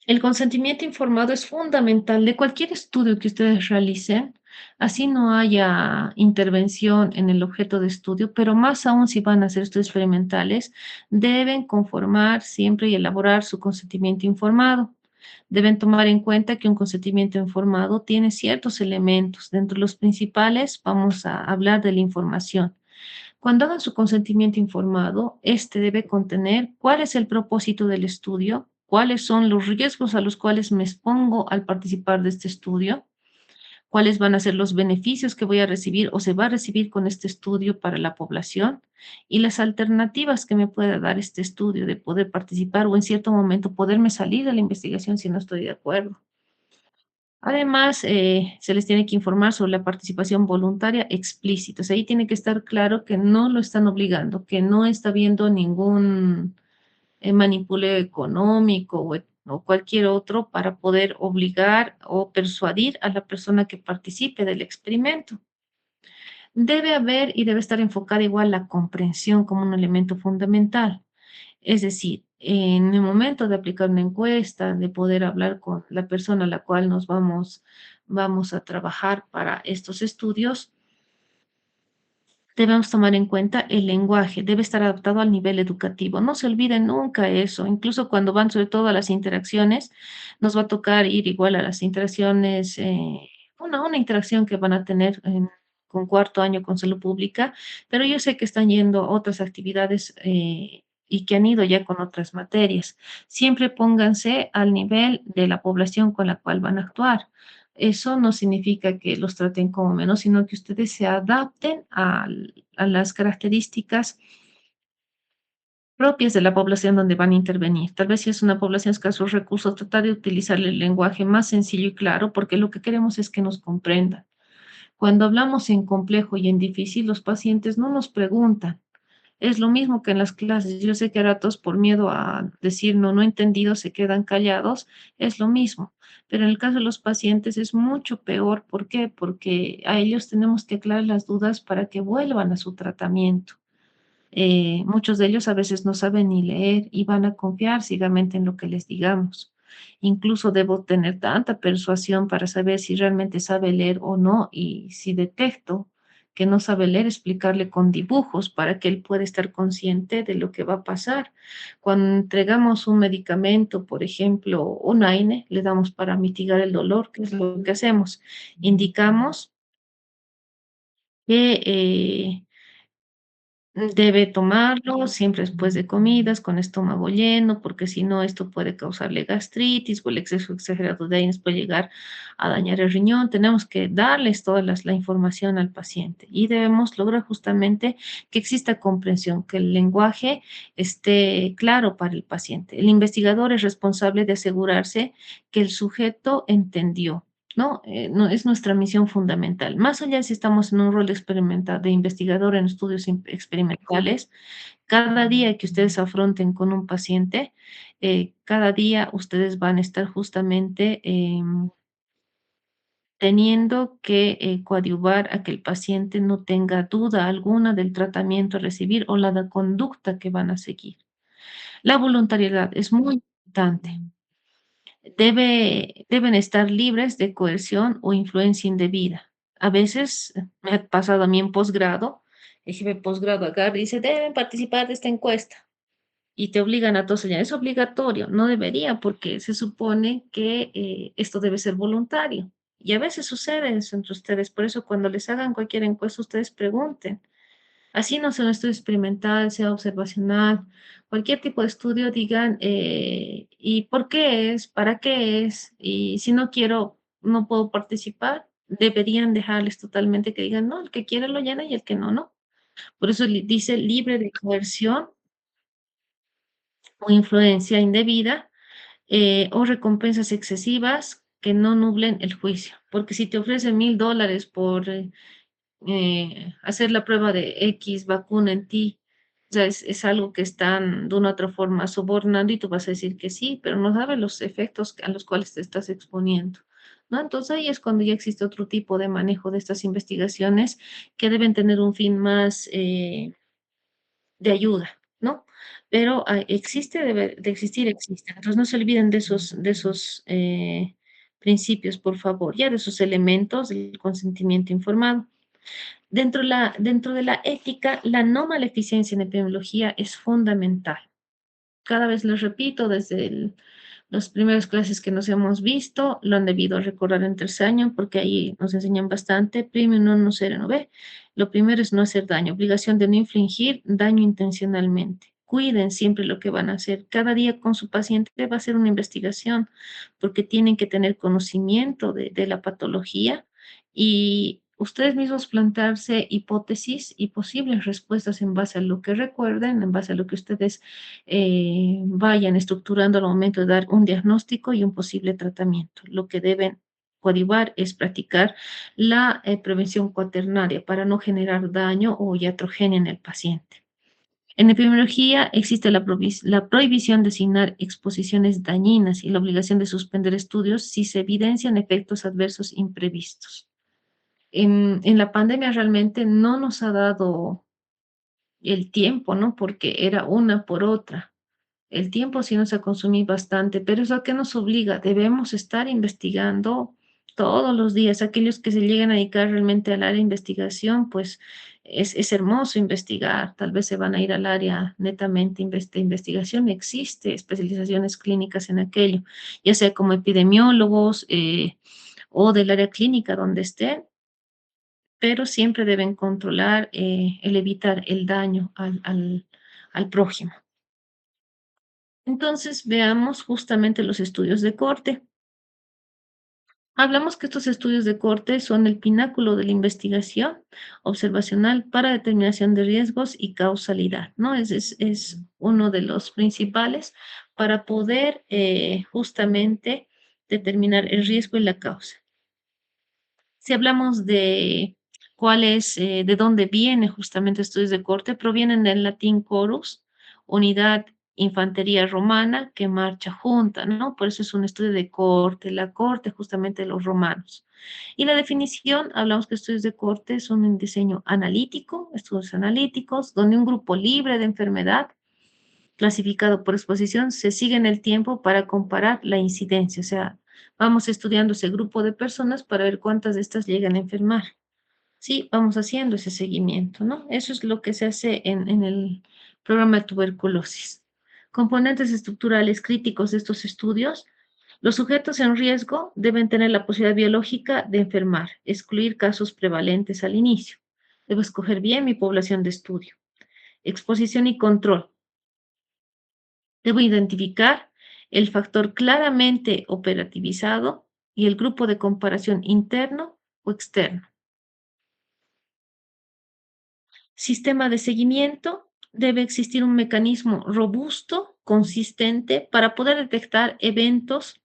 [SPEAKER 1] El consentimiento informado es fundamental de cualquier estudio que ustedes realicen, así no haya intervención en el objeto de estudio, pero más aún si van a hacer estudios experimentales, deben conformar siempre y elaborar su consentimiento informado. Deben tomar en cuenta que un consentimiento informado tiene ciertos elementos. Dentro de los principales vamos a hablar de la información. Cuando hagan su consentimiento informado, este debe contener cuál es el propósito del estudio, cuáles son los riesgos a los cuales me expongo al participar de este estudio, cuáles van a ser los beneficios que voy a recibir o se va a recibir con este estudio para la población y las alternativas que me pueda dar este estudio de poder participar o en cierto momento poderme salir de la investigación si no estoy de acuerdo. Además, se les tiene que informar sobre la participación voluntaria explícita. O sea, ahí tiene que estar claro que no lo están obligando, que no está habiendo ningún manipuleo económico o cualquier otro para poder obligar o persuadir a la persona que participe del experimento. Debe haber y debe estar enfocada igual la comprensión como un elemento fundamental. Es decir, en el momento de aplicar una encuesta, de poder hablar con la persona a la cual vamos a trabajar para estos estudios, debemos tomar en cuenta el lenguaje, debe estar adaptado al nivel educativo. No se olviden nunca eso, incluso cuando van sobre todo a las interacciones, nos va a tocar ir igual a las interacciones, una interacción que van a tener con cuarto año con salud pública, pero yo sé que están yendo a otras actividades y que han ido ya con otras materias. Siempre pónganse al nivel de la población con la cual van a actuar. Eso no significa que los traten como menos, sino que ustedes se adapten a las características propias de la población donde van a intervenir. Tal vez si es una población escasos recursos, tratar de utilizar el lenguaje más sencillo y claro, porque lo que queremos es que nos comprendan. Cuando hablamos en complejo y en difícil, los pacientes no nos preguntan. Es lo mismo que en las clases. Yo sé que ahora todos por miedo a decir no he entendido se quedan callados. Es lo mismo. Pero en el caso de los pacientes es mucho peor. ¿Por qué? Porque a ellos tenemos que aclarar las dudas para que vuelvan a su tratamiento. Muchos de ellos a veces no saben ni leer y van a confiar ciegamente en lo que les digamos. Incluso debo tener tanta persuasión para saber si realmente sabe leer o no y si detecto que no sabe leer, explicarle con dibujos para que él pueda estar consciente de lo que va a pasar. Cuando entregamos un medicamento, por ejemplo, un AINE, le damos para mitigar el dolor, ¿qué es lo que hacemos? Indicamos que debe tomarlo siempre después de comidas, con estómago lleno, porque si no, esto puede causarle gastritis o el exceso exagerado de AINES puede llegar a dañar el riñón. Tenemos que darles toda la información al paciente y debemos lograr justamente que exista comprensión, que el lenguaje esté claro para el paciente. El investigador es responsable de asegurarse que el sujeto entendió. ¿No? No es nuestra misión fundamental. Más allá si estamos en un rol experimental de investigador en estudios experimentales, cada día que ustedes afronten con un paciente, cada día ustedes van a estar justamente teniendo que coadyuvar a que el paciente no tenga duda alguna del tratamiento a recibir o la conducta que van a seguir. La voluntariedad es muy importante. Deben estar libres de coerción o influencia indebida. A veces me ha pasado a mí en posgrado, el jefe de posgrado agarra y dice, deben participar de esta encuesta y te obligan a todos allá. Es obligatorio, no debería porque se supone que esto debe ser voluntario. Y a veces sucede eso entre ustedes, por eso cuando les hagan cualquier encuesta, ustedes pregunten. Así no sea un estudio experimental, sea observacional, cualquier tipo de estudio, digan, ¿y por qué es? ¿Para qué es? Y si no quiero, no puedo participar, deberían dejarles totalmente que digan, no, el que quiere lo llena y el que no, no. Por eso dice libre de coerción o influencia indebida o recompensas excesivas que no nublen el juicio. Porque si te ofrecen $1,000 por hacer la prueba de X vacuna en ti, O sea, es algo que están de una u otra forma sobornando y tú vas a decir que sí, pero no sabes los efectos a los cuales te estás exponiendo, ¿no? Entonces ahí es cuando ya existe otro tipo de manejo de estas investigaciones que deben tener un fin más de ayuda, ¿no? Pero existe, debe de existir, existe. Entonces no se olviden de esos principios, por favor, ya de esos elementos del consentimiento informado. Dentro de la ética, la no maleficencia en epidemiología es fundamental. Cada vez lo repito, desde las primeras clases que nos hemos visto, lo han debido recordar en tercer año, porque ahí nos enseñan bastante. Primero, no, no ser, no ve. Lo primero es no hacer daño, obligación de no infligir daño intencionalmente. Cuiden siempre lo que van a hacer. Cada día con su paciente va a ser una investigación, porque tienen que tener conocimiento de la patología y ustedes mismos plantearse hipótesis y posibles respuestas en base a lo que recuerden, en base a lo que ustedes vayan estructurando al momento de dar un diagnóstico y un posible tratamiento. Lo que deben coadyuvar es practicar la prevención cuaternaria para no generar daño o iatrogenia en el paciente. En epidemiología existe la prohibición de asignar exposiciones dañinas y la obligación de suspender estudios si se evidencian efectos adversos imprevistos. En la pandemia realmente no nos ha dado el tiempo, ¿no? Porque era una por otra. El tiempo sí nos ha consumido bastante, pero es lo que nos obliga. Debemos estar investigando todos los días. Aquellos que se llegan a dedicar realmente al área de investigación, pues es hermoso investigar. Tal vez se van a ir al área netamente de investigación. Existe especializaciones clínicas en aquello, ya sea como epidemiólogos o del área clínica donde estén, pero siempre deben controlar el evitar el daño al prójimo. Entonces, veamos justamente los estudios de corte. Hablamos que estos estudios de corte son el pináculo de la investigación observacional para determinación de riesgos y causalidad, ¿no? Es uno de los principales para poder justamente determinar el riesgo y la causa. Si hablamos de cuál es, de dónde viene justamente estudios de corte, provienen del latín corus, unidad infantería romana que marcha junta, ¿no? Por eso es un estudio de corte, la corte justamente de los romanos. Y la definición, hablamos que estudios de corte son un diseño analítico, estudios analíticos, donde un grupo libre de enfermedad clasificado por exposición se sigue en el tiempo para comparar la incidencia, o sea, vamos estudiando ese grupo de personas para ver cuántas de estas llegan a enfermar. Sí, vamos haciendo ese seguimiento, ¿no? Eso es lo que se hace en el programa de tuberculosis. Componentes estructurales críticos de estos estudios. Los sujetos en riesgo deben tener la posibilidad biológica de enfermar, excluir casos prevalentes al inicio. Debo escoger bien mi población de estudio. Exposición y control. Debo identificar el factor claramente operativizado y el grupo de comparación interno o externo. Sistema de seguimiento. Debe existir un mecanismo robusto, consistente, para poder detectar eventos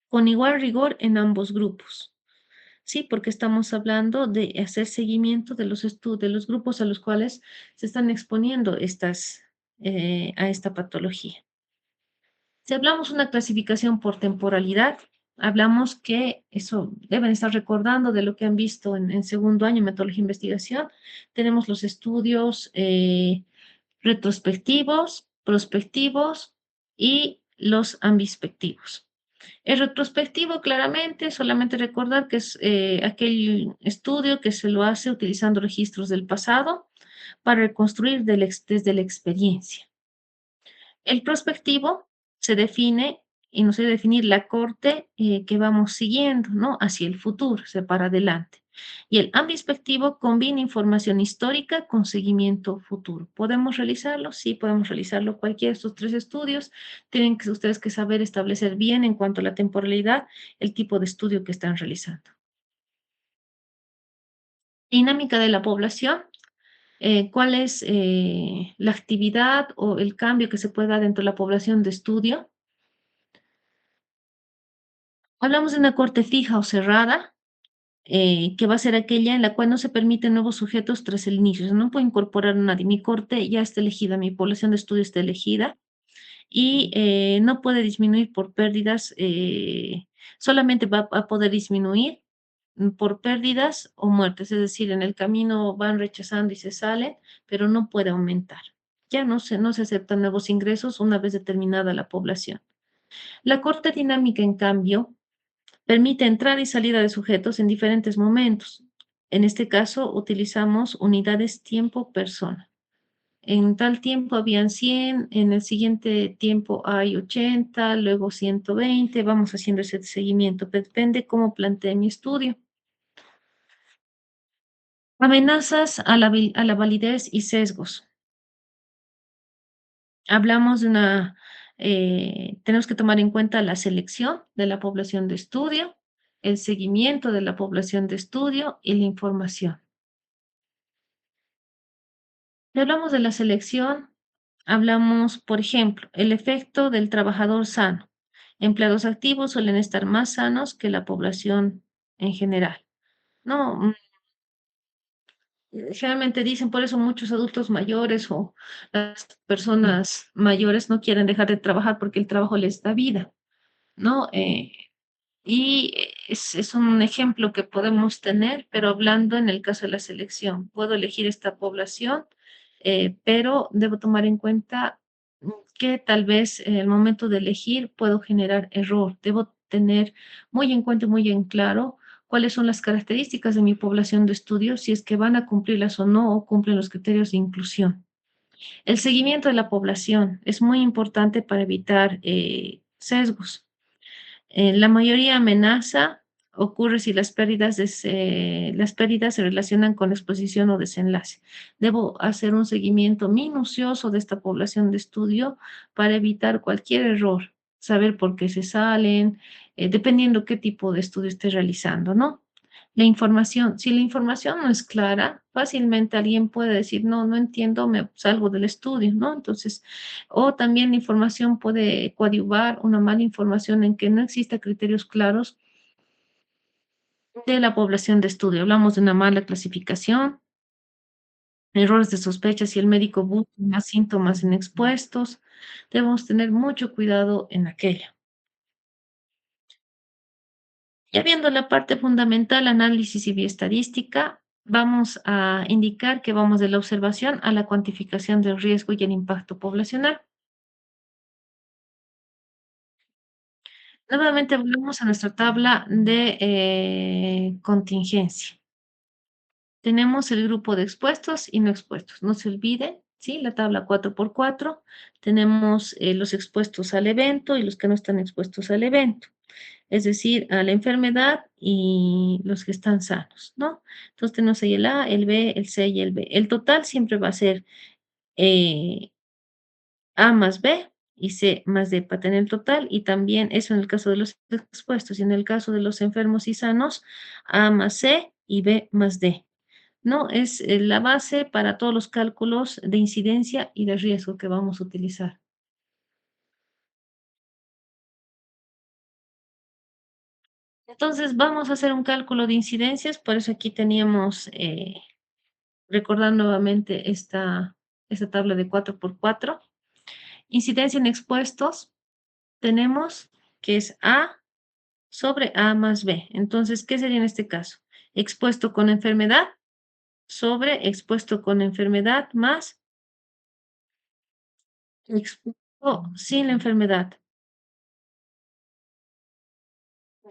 [SPEAKER 1] con igual rigor en ambos grupos. Sí, porque estamos hablando de hacer seguimiento de de los grupos a los cuales se están exponiendo a esta patología. Si hablamos una clasificación por temporalidad, hablamos que eso deben estar recordando de lo que han visto en segundo año en metodología de investigación. Tenemos los estudios retrospectivos, prospectivos y los ambispectivos. El retrospectivo, claramente, solamente recordar que es aquel estudio que se lo hace utilizando registros del pasado para reconstruir desde la experiencia. El prospectivo se define y nos debe definir la corte que vamos siguiendo, ¿no? Hacia el futuro, o sea, para adelante. Y el ambispectivo combina información histórica con seguimiento futuro. ¿Podemos realizarlo? Sí, podemos realizarlo. Cualquiera de estos tres estudios tienen que ustedes que saber establecer bien en cuanto a la temporalidad el tipo de estudio que están realizando. Dinámica de la población. ¿Cuál es la actividad o el cambio que se puede dar dentro de la población de estudio? Hablamos de una corte fija o cerrada. que va a ser aquella en la cual no se permiten nuevos sujetos tras el inicio. O sea, no puedo incorporar a nadie. Mi corte ya está elegida, mi población de estudio está elegida y no puede disminuir por pérdidas, solamente va a poder disminuir por pérdidas o muertes, es decir, en el camino van rechazando y se salen, pero no puede aumentar. Ya no se aceptan nuevos ingresos una vez determinada la población. La corte dinámica, en cambio, permite entrada y salida de sujetos en diferentes momentos. En este caso, utilizamos unidades tiempo-persona. En tal tiempo habían 100, en el siguiente tiempo hay 80, luego 120, vamos haciendo ese seguimiento. Depende cómo plantee mi estudio. Amenazas a la validez y sesgos. Hablamos de tenemos que tomar en cuenta la selección de la población de estudio, el seguimiento de la población de estudio y la información. Si hablamos de la selección, hablamos, por ejemplo, el efecto del trabajador sano. Empleados activos suelen estar más sanos que la población en general. No, generalmente dicen, por eso muchos adultos mayores o las personas mayores no quieren dejar de trabajar porque el trabajo les da vida, ¿no? Y es un ejemplo que podemos tener, pero hablando en el caso de la selección, puedo elegir esta población, pero debo tomar en cuenta que tal vez en el momento de elegir puedo generar error. Debo tener muy en cuenta y muy en claro cuáles son las características de mi población de estudio, si es que van a cumplirlas o no, o cumplen los criterios de inclusión. El seguimiento de la población es muy importante para evitar sesgos. La mayoría amenaza ocurre si las pérdidas se relacionan con exposición o desenlace. Debo hacer un seguimiento minucioso de esta población de estudio para evitar cualquier error, saber por qué se salen, dependiendo qué tipo de estudio esté realizando, ¿no? La información, si la información no es clara, fácilmente alguien puede decir, no, no entiendo, me salgo del estudio, ¿no? Entonces, o también la información puede coadyuvar una mala información en que no exista criterios claros de la población de estudio. Hablamos de una mala clasificación, errores de sospecha si el médico busca más síntomas en expuestos. Debemos tener mucho cuidado en aquello. Ya viendo la parte fundamental, análisis y bioestadística, vamos a indicar que vamos de la observación a la cuantificación del riesgo y el impacto poblacional. Nuevamente volvemos a nuestra tabla de contingencia. Tenemos el grupo de expuestos y no expuestos. No se olviden, ¿sí? La tabla 4x4. Tenemos los expuestos al evento y los que no están expuestos al evento, es decir, a la enfermedad y los que están sanos, ¿no? Entonces tenemos ahí el A, el B, el C y el B. El total siempre va a ser eh, A más B y C más D para tener el total, y también eso en el caso de los expuestos, y en el caso de los enfermos y sanos, A más C y B más D. No, es la base para todos los cálculos de incidencia y de riesgo que vamos a utilizar. Entonces, vamos a hacer un cálculo de incidencias, por eso aquí teníamos, recordar nuevamente esta tabla de 4x4. Incidencia en expuestos, tenemos que es A sobre A más B. Entonces, ¿qué sería en este caso? Expuesto con enfermedad sobre expuesto con enfermedad más expuesto sin la enfermedad.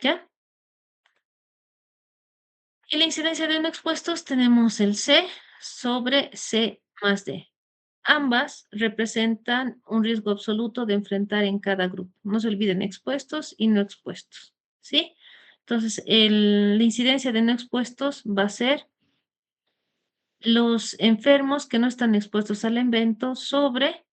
[SPEAKER 1] ¿Ya? Y la incidencia de no expuestos tenemos el C sobre C más D. Ambas representan un riesgo absoluto de enfrentar en cada grupo. No se olviden expuestos y no expuestos, ¿sí? Entonces, la incidencia de no expuestos va a ser los enfermos que no están expuestos al evento sobre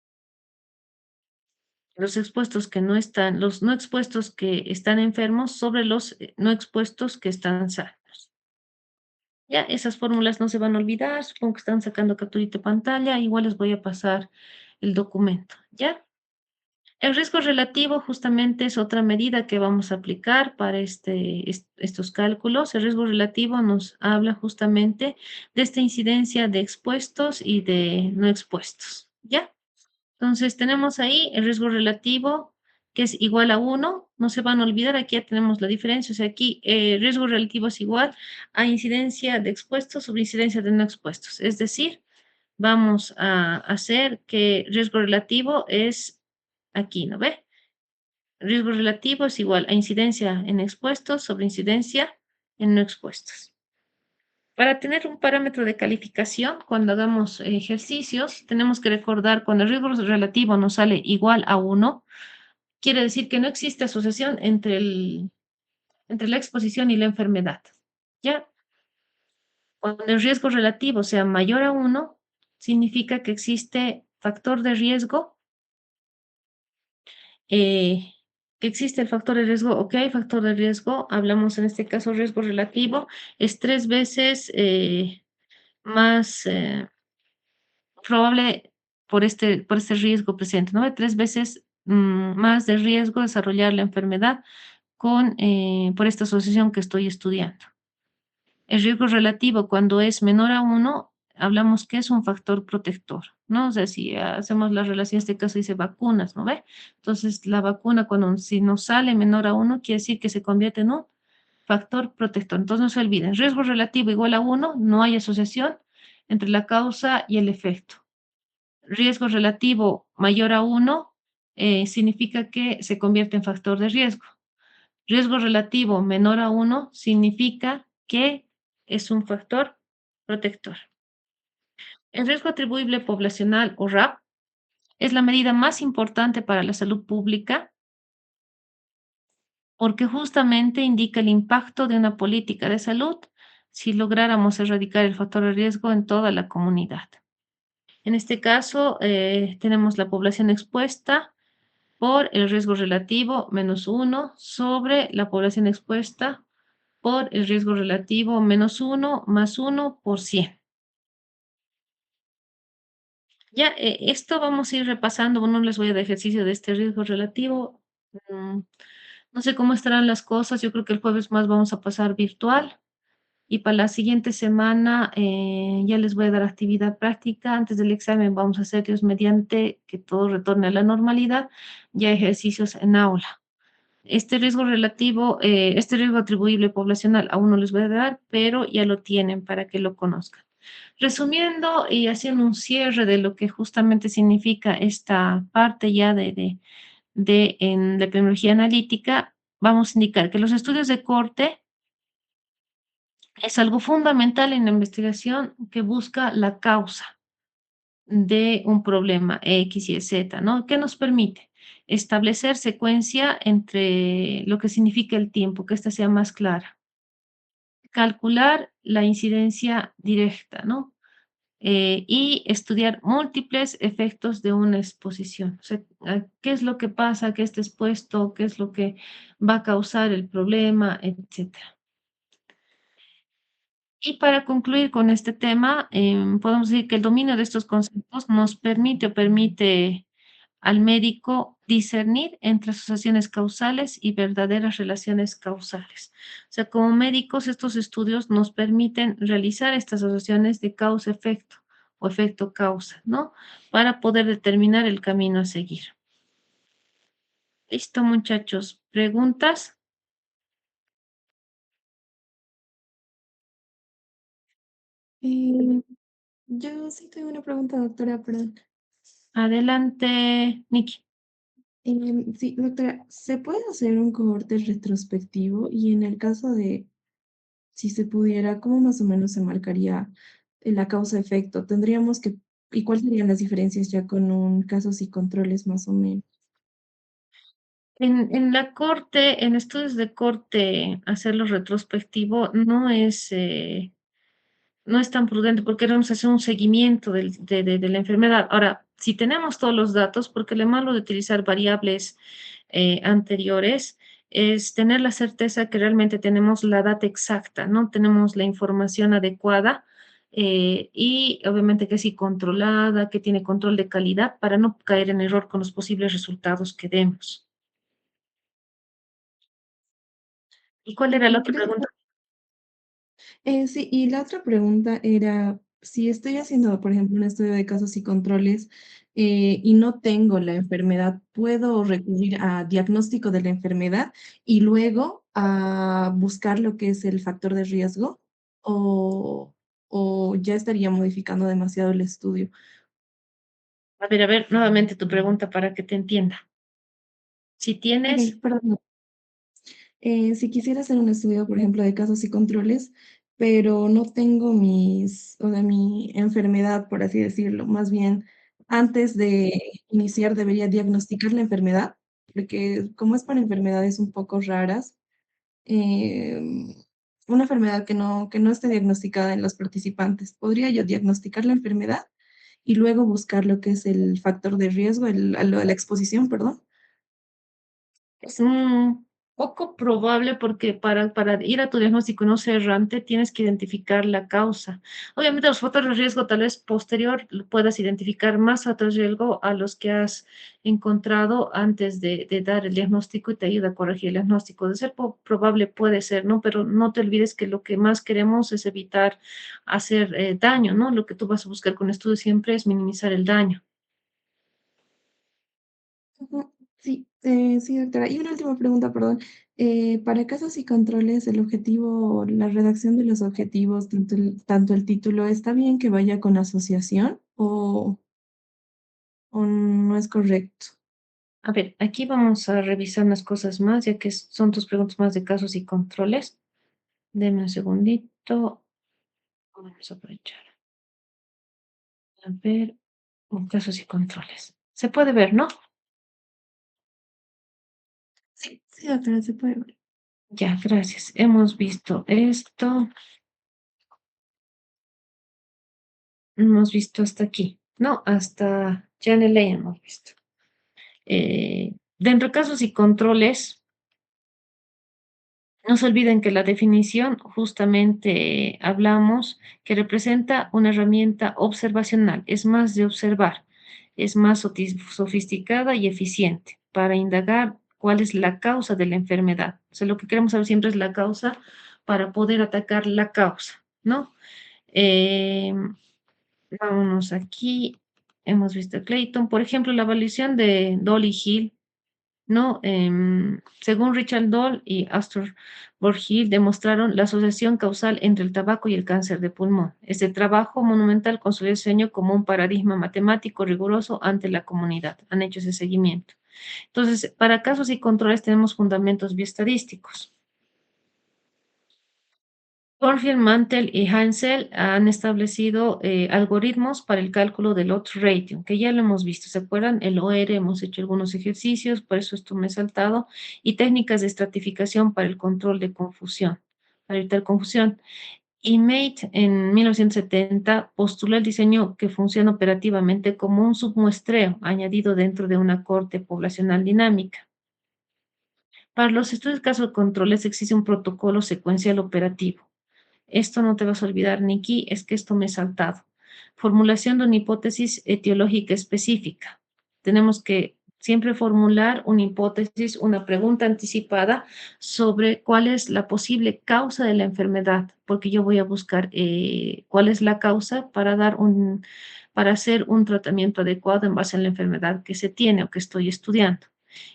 [SPEAKER 1] los expuestos que no están, los no expuestos que están enfermos sobre los no expuestos que están sanos. Ya, esas fórmulas no se van a olvidar, supongo que están sacando capturita de pantalla, igual les voy a pasar el documento, ¿ya? El riesgo relativo justamente es otra medida que vamos a aplicar para estos cálculos. El riesgo relativo nos habla justamente de esta incidencia de expuestos y de no expuestos, ¿ya? Entonces tenemos ahí el riesgo relativo que es igual a 1. No se van a olvidar, aquí ya tenemos la diferencia. O sea, aquí riesgo relativo es igual a incidencia de expuestos sobre incidencia de no expuestos. Es decir, vamos a hacer que riesgo relativo es aquí, ¿no ve? Riesgo relativo es igual a incidencia en expuestos sobre incidencia en no expuestos. Para tener un parámetro de calificación, cuando hagamos ejercicios, tenemos que recordar cuando el riesgo relativo nos sale igual a 1, quiere decir que no existe asociación entre la exposición y la enfermedad. ¿Ya? Cuando el riesgo relativo sea mayor a 1, significa que existe factor de riesgo, eh, que existe el factor de riesgo, ok, factor de riesgo, hablamos en este caso riesgo relativo, es 3 veces más probable por este riesgo presente, ¿no? 3 veces más de riesgo de desarrollar la enfermedad por esta asociación que estoy estudiando. El riesgo relativo, cuando es menor a 1, hablamos que es un factor protector, ¿no? O sea, si hacemos la relación, en este caso dice vacunas, ¿no ve? Entonces, la vacuna, si nos sale menor a 1, quiere decir que se convierte en un factor protector. Entonces, no se olviden, riesgo relativo igual a 1, no hay asociación entre la causa y el efecto. Riesgo relativo mayor a 1 significa que se convierte en factor de riesgo. Riesgo relativo menor a 1 significa que es un factor protector. El riesgo atribuible poblacional o RAP es la medida más importante para la salud pública porque justamente indica el impacto de una política de salud si lográramos erradicar el factor de riesgo en toda la comunidad. En este caso, tenemos la población expuesta por el riesgo relativo -1 sobre la población expuesta por el riesgo relativo -1 más 1 por 100. Ya, esto vamos a ir repasando, no les voy a dar ejercicio de este riesgo relativo. mm, No sé cómo estarán las cosas, yo creo que el jueves más vamos a pasar virtual y para la siguiente semana ya les voy a dar actividad práctica. Antes del examen vamos a hacer, Dios mediante, que todo retorne a la normalidad, ya ejercicios en aula. Este riesgo relativo, este riesgo atribuible poblacional aún no les voy a dar, pero ya lo tienen para que lo conozcan. Resumiendo y haciendo un cierre de lo que justamente significa esta parte ya en la epidemiología analítica, vamos a indicar que los estudios de corte es algo fundamental en la investigación que busca la causa de un problema X y Z, ¿no? ¿Qué nos permite? Establecer secuencia entre lo que significa el tiempo, que ésta sea más clara. Calcular la incidencia directa, ¿no? Y estudiar múltiples efectos de una exposición. O sea, qué es lo que pasa, qué está expuesto, qué es lo que va a causar el problema, etcétera. Y para concluir con este tema, podemos decir que el dominio de estos conceptos nos permite o permite al médico discernir entre asociaciones causales y verdaderas relaciones causales. O sea, como médicos, estos estudios nos permiten realizar estas asociaciones de causa-efecto o efecto-causa, ¿no? Para poder determinar el camino a seguir. Listo, muchachos. ¿Preguntas?
[SPEAKER 3] Eh, yo sí tengo una pregunta, doctora, perdón.
[SPEAKER 1] Adelante, Nikki.
[SPEAKER 3] Sí, doctora, ¿se puede hacer un cohorte retrospectivo? Y en el caso de, si se pudiera, ¿cómo más o menos se marcaría la causa-efecto? Tendríamos que, ¿y cuáles serían las diferencias ya con un casos y controles más o menos?
[SPEAKER 1] En la corte, en estudios de corte, hacerlo retrospectivo no es tan prudente porque debemos hacer un seguimiento de la enfermedad. Ahora, si tenemos todos los datos, porque lo malo de utilizar variables anteriores es tener la certeza que realmente tenemos la data exacta, ¿no? Tenemos la información adecuada y obviamente que sí controlada, que tiene control de calidad para no caer en error con los posibles resultados que demos. ¿Y cuál era la otra
[SPEAKER 3] ¿Crees?
[SPEAKER 1] pregunta?
[SPEAKER 3] Sí, y la otra pregunta era, si estoy haciendo, por ejemplo, un estudio de casos y controles y no tengo la enfermedad, ¿puedo recurrir a diagnóstico de la enfermedad y luego a buscar lo que es el factor de riesgo? ¿O, o ya estaría modificando demasiado el estudio?
[SPEAKER 1] A ver, nuevamente tu pregunta para que te entienda. Si
[SPEAKER 3] Ok,
[SPEAKER 1] tienes,
[SPEAKER 3] perdón. Si quisiera hacer un estudio, por ejemplo, de casos y controles, pero no tengo o sea, mi enfermedad, por así decirlo, más bien antes de iniciar debería diagnosticar la enfermedad, porque como es para enfermedades un poco raras, em, una enfermedad que no esté diagnosticada en los participantes, ¿podría yo diagnosticar la enfermedad y luego buscar lo que es el factor de riesgo, la exposición, perdón?
[SPEAKER 1] es un poco probable porque para ir a tu diagnóstico no ser errante tienes que identificar la causa. Obviamente los factores de riesgo tal vez posterior lo puedas identificar más factores de riesgo a los que has encontrado antes de dar el diagnóstico y te ayuda a corregir el diagnóstico. De ser probable puede ser, ¿no? Pero no te olvides que lo que más queremos es evitar hacer daño, ¿no? Lo que tú vas a buscar con estudio siempre es minimizar el daño.
[SPEAKER 3] Ujú, sí, sí, doctora. Y una última pregunta, perdón. Para casos y controles, el objetivo, la redacción de los objetivos, tanto el título, ¿está bien que vaya con asociación o no es correcto?
[SPEAKER 1] A ver, aquí vamos a revisar unas cosas más, ya que son tus preguntas más de casos y controles. Deme un segundito. Vamos a aprovechar. A ver, casos y controles. Se puede ver, ¿no?
[SPEAKER 3] Sí, sí, doctora, se puede ver.
[SPEAKER 1] Ya, gracias. Hemos visto esto. Hemos visto hasta aquí. No, hasta ya en el ley hemos visto. Dentro de casos y controles, no se olviden que la definición justamente hablamos que representa una herramienta observacional, es más de observar, es más sofisticada y eficiente para indagar cuál es la causa de la enfermedad. O sea, lo que queremos saber siempre es la causa para poder atacar la causa, ¿no? Eh, vámonos aquí. Hemos visto Clayton, por ejemplo, la evaluación de Dolly Hill, ¿no? Según Richard Doll y Astor Borghill, demostraron la asociación causal entre el tabaco y el cáncer de pulmón. Este trabajo monumental consolidó el diseño como un paradigma matemático riguroso ante la comunidad. Han hecho ese seguimiento. Entonces, para casos y controles tenemos fundamentos bioestadísticos. Corfield, Mantel y Hansel han establecido algoritmos para el cálculo del odds ratio, que ya lo hemos visto, ¿se acuerdan? El OR, hemos hecho algunos ejercicios, por eso esto me he saltado, y técnicas de estratificación para el control de confusión, para evitar confusión. Y Mate en 1970 postuló el diseño que funciona operativamente como un submuestreo añadido dentro de una corte poblacional dinámica. Para los estudios de casos de controles existe un protocolo secuencial operativo. Esto no te vas a olvidar, Nikki, es que esto me he saltado. Formulación de una hipótesis etiológica específica. Tenemos que siempre formular una hipótesis, una pregunta anticipada sobre cuál es la posible causa de la enfermedad, porque yo voy a buscar cuál es la causa para hacer un tratamiento adecuado en base a la enfermedad que se tiene o que estoy estudiando.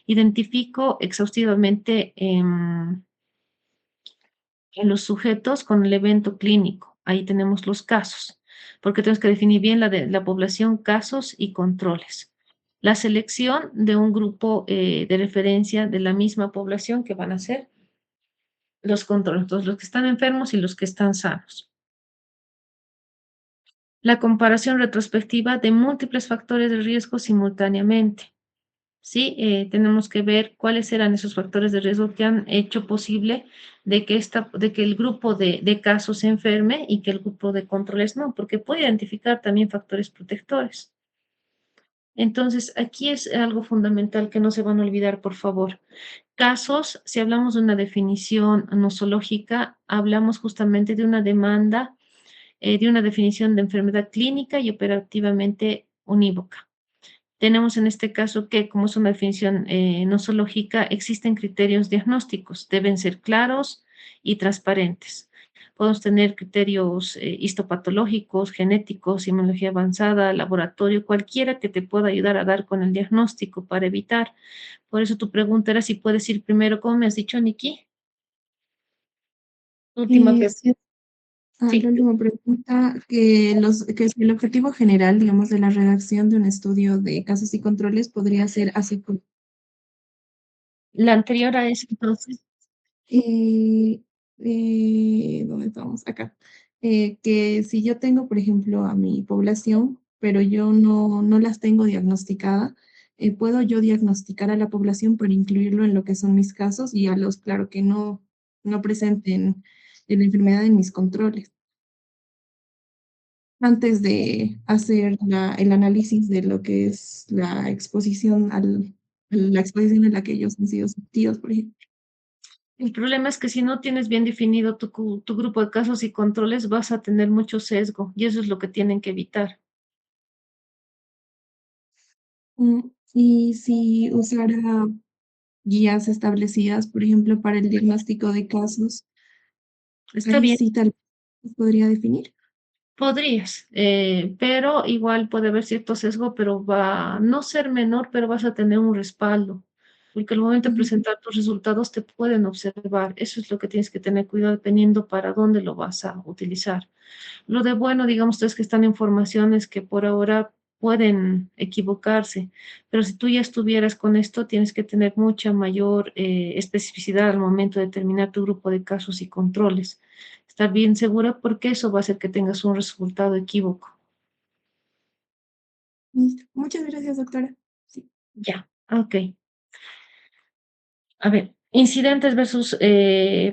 [SPEAKER 1] Identifico exhaustivamente en los sujetos con el evento clínico. Ahí tenemos los casos, porque tenemos que definir bien la población, casos y controles. La selección de un grupo de referencia de la misma población que van a ser los controles, entonces los que están enfermos y los que están sanos. La comparación retrospectiva de múltiples factores de riesgo simultáneamente. Sí, tenemos que ver cuáles eran esos factores de riesgo que han hecho posible de que el grupo de casos se enferme y que el grupo de controles no, porque puede identificar también factores protectores. Entonces, aquí es algo fundamental que no se van a olvidar, por favor. Casos, si hablamos de una definición nosológica, hablamos justamente de una demanda de una definición de enfermedad clínica y operativamente unívoca. Tenemos en este caso que, como es una definición nosológica, existen criterios diagnósticos, deben ser claros y transparentes. Podemos tener criterios histopatológicos, genéticos, inmunología avanzada, laboratorio, cualquiera que te pueda ayudar a dar con el diagnóstico para evitar. Por eso tu pregunta era si puedes ir primero, ¿cómo me has dicho, Nikki? Última pregunta.
[SPEAKER 3] Sí, la
[SPEAKER 1] Sí,
[SPEAKER 3] última pregunta, que es el objetivo general, digamos, de la redacción de un estudio de casos y controles podría ser así como,
[SPEAKER 1] la anterior a esa, entonces.
[SPEAKER 3] eh, ¿dónde estamos? Acá. Que si yo tengo, por ejemplo, a mi población, pero yo no las tengo diagnosticadas, ¿puedo yo diagnosticar a la población para incluirlo en lo que son mis casos y a los, claro, que no presenten la enfermedad en mis controles? Antes de hacer el análisis de lo que es la exposición la exposición a la que ellos han sido sometidos, por ejemplo.
[SPEAKER 1] El problema es que si no tienes bien definido tu grupo de casos y controles, vas a tener mucho sesgo y eso es lo que tienen que evitar.
[SPEAKER 3] Y si usara guías establecidas, por ejemplo, para el diagnóstico de casos,
[SPEAKER 1] Está
[SPEAKER 3] ahí
[SPEAKER 1] bien,
[SPEAKER 3] sí tal vez podría definir.
[SPEAKER 1] podrías, pero igual puede haber cierto sesgo, pero va a no ser menor, pero vas a tener un respaldo, porque al momento de
[SPEAKER 3] Ujú.
[SPEAKER 1] presentar tus resultados te pueden observar. Eso es lo que tienes que tener cuidado dependiendo para dónde lo vas a utilizar. Lo de bueno, digamos, es que están en formaciones que por ahora pueden equivocarse, pero si tú ya estuvieras con esto, tienes que tener mucha mayor especificidad al momento de determinar tu grupo de casos y controles. Estar bien segura porque eso va a hacer que tengas un resultado equívoco.
[SPEAKER 3] Listo. Muchas gracias, doctora. Sí.
[SPEAKER 1] Ya, ok. A ver, incidentes versus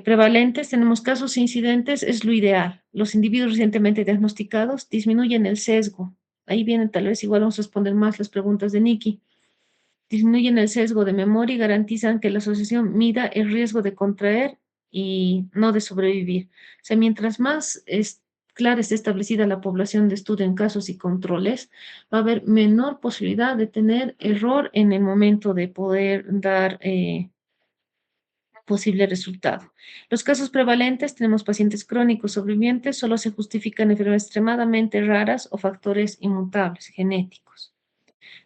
[SPEAKER 1] prevalentes. Tenemos casos e incidentes, es lo ideal. Los individuos recientemente diagnosticados disminuyen el sesgo. Ahí viene, tal vez igual vamos a responder más las preguntas de Nikki. Disminuyen el sesgo de memoria y garantizan que la asociación mida el riesgo de contraer y no de sobrevivir. O sea, mientras más clara esté establecida la población de estudio en casos y controles, va a haber menor posibilidad de tener error en el momento de poder dar posible resultado. Los casos prevalentes, tenemos pacientes crónicos sobrevivientes, solo se justifican enfermedades extremadamente raras o factores inmutables genéticos.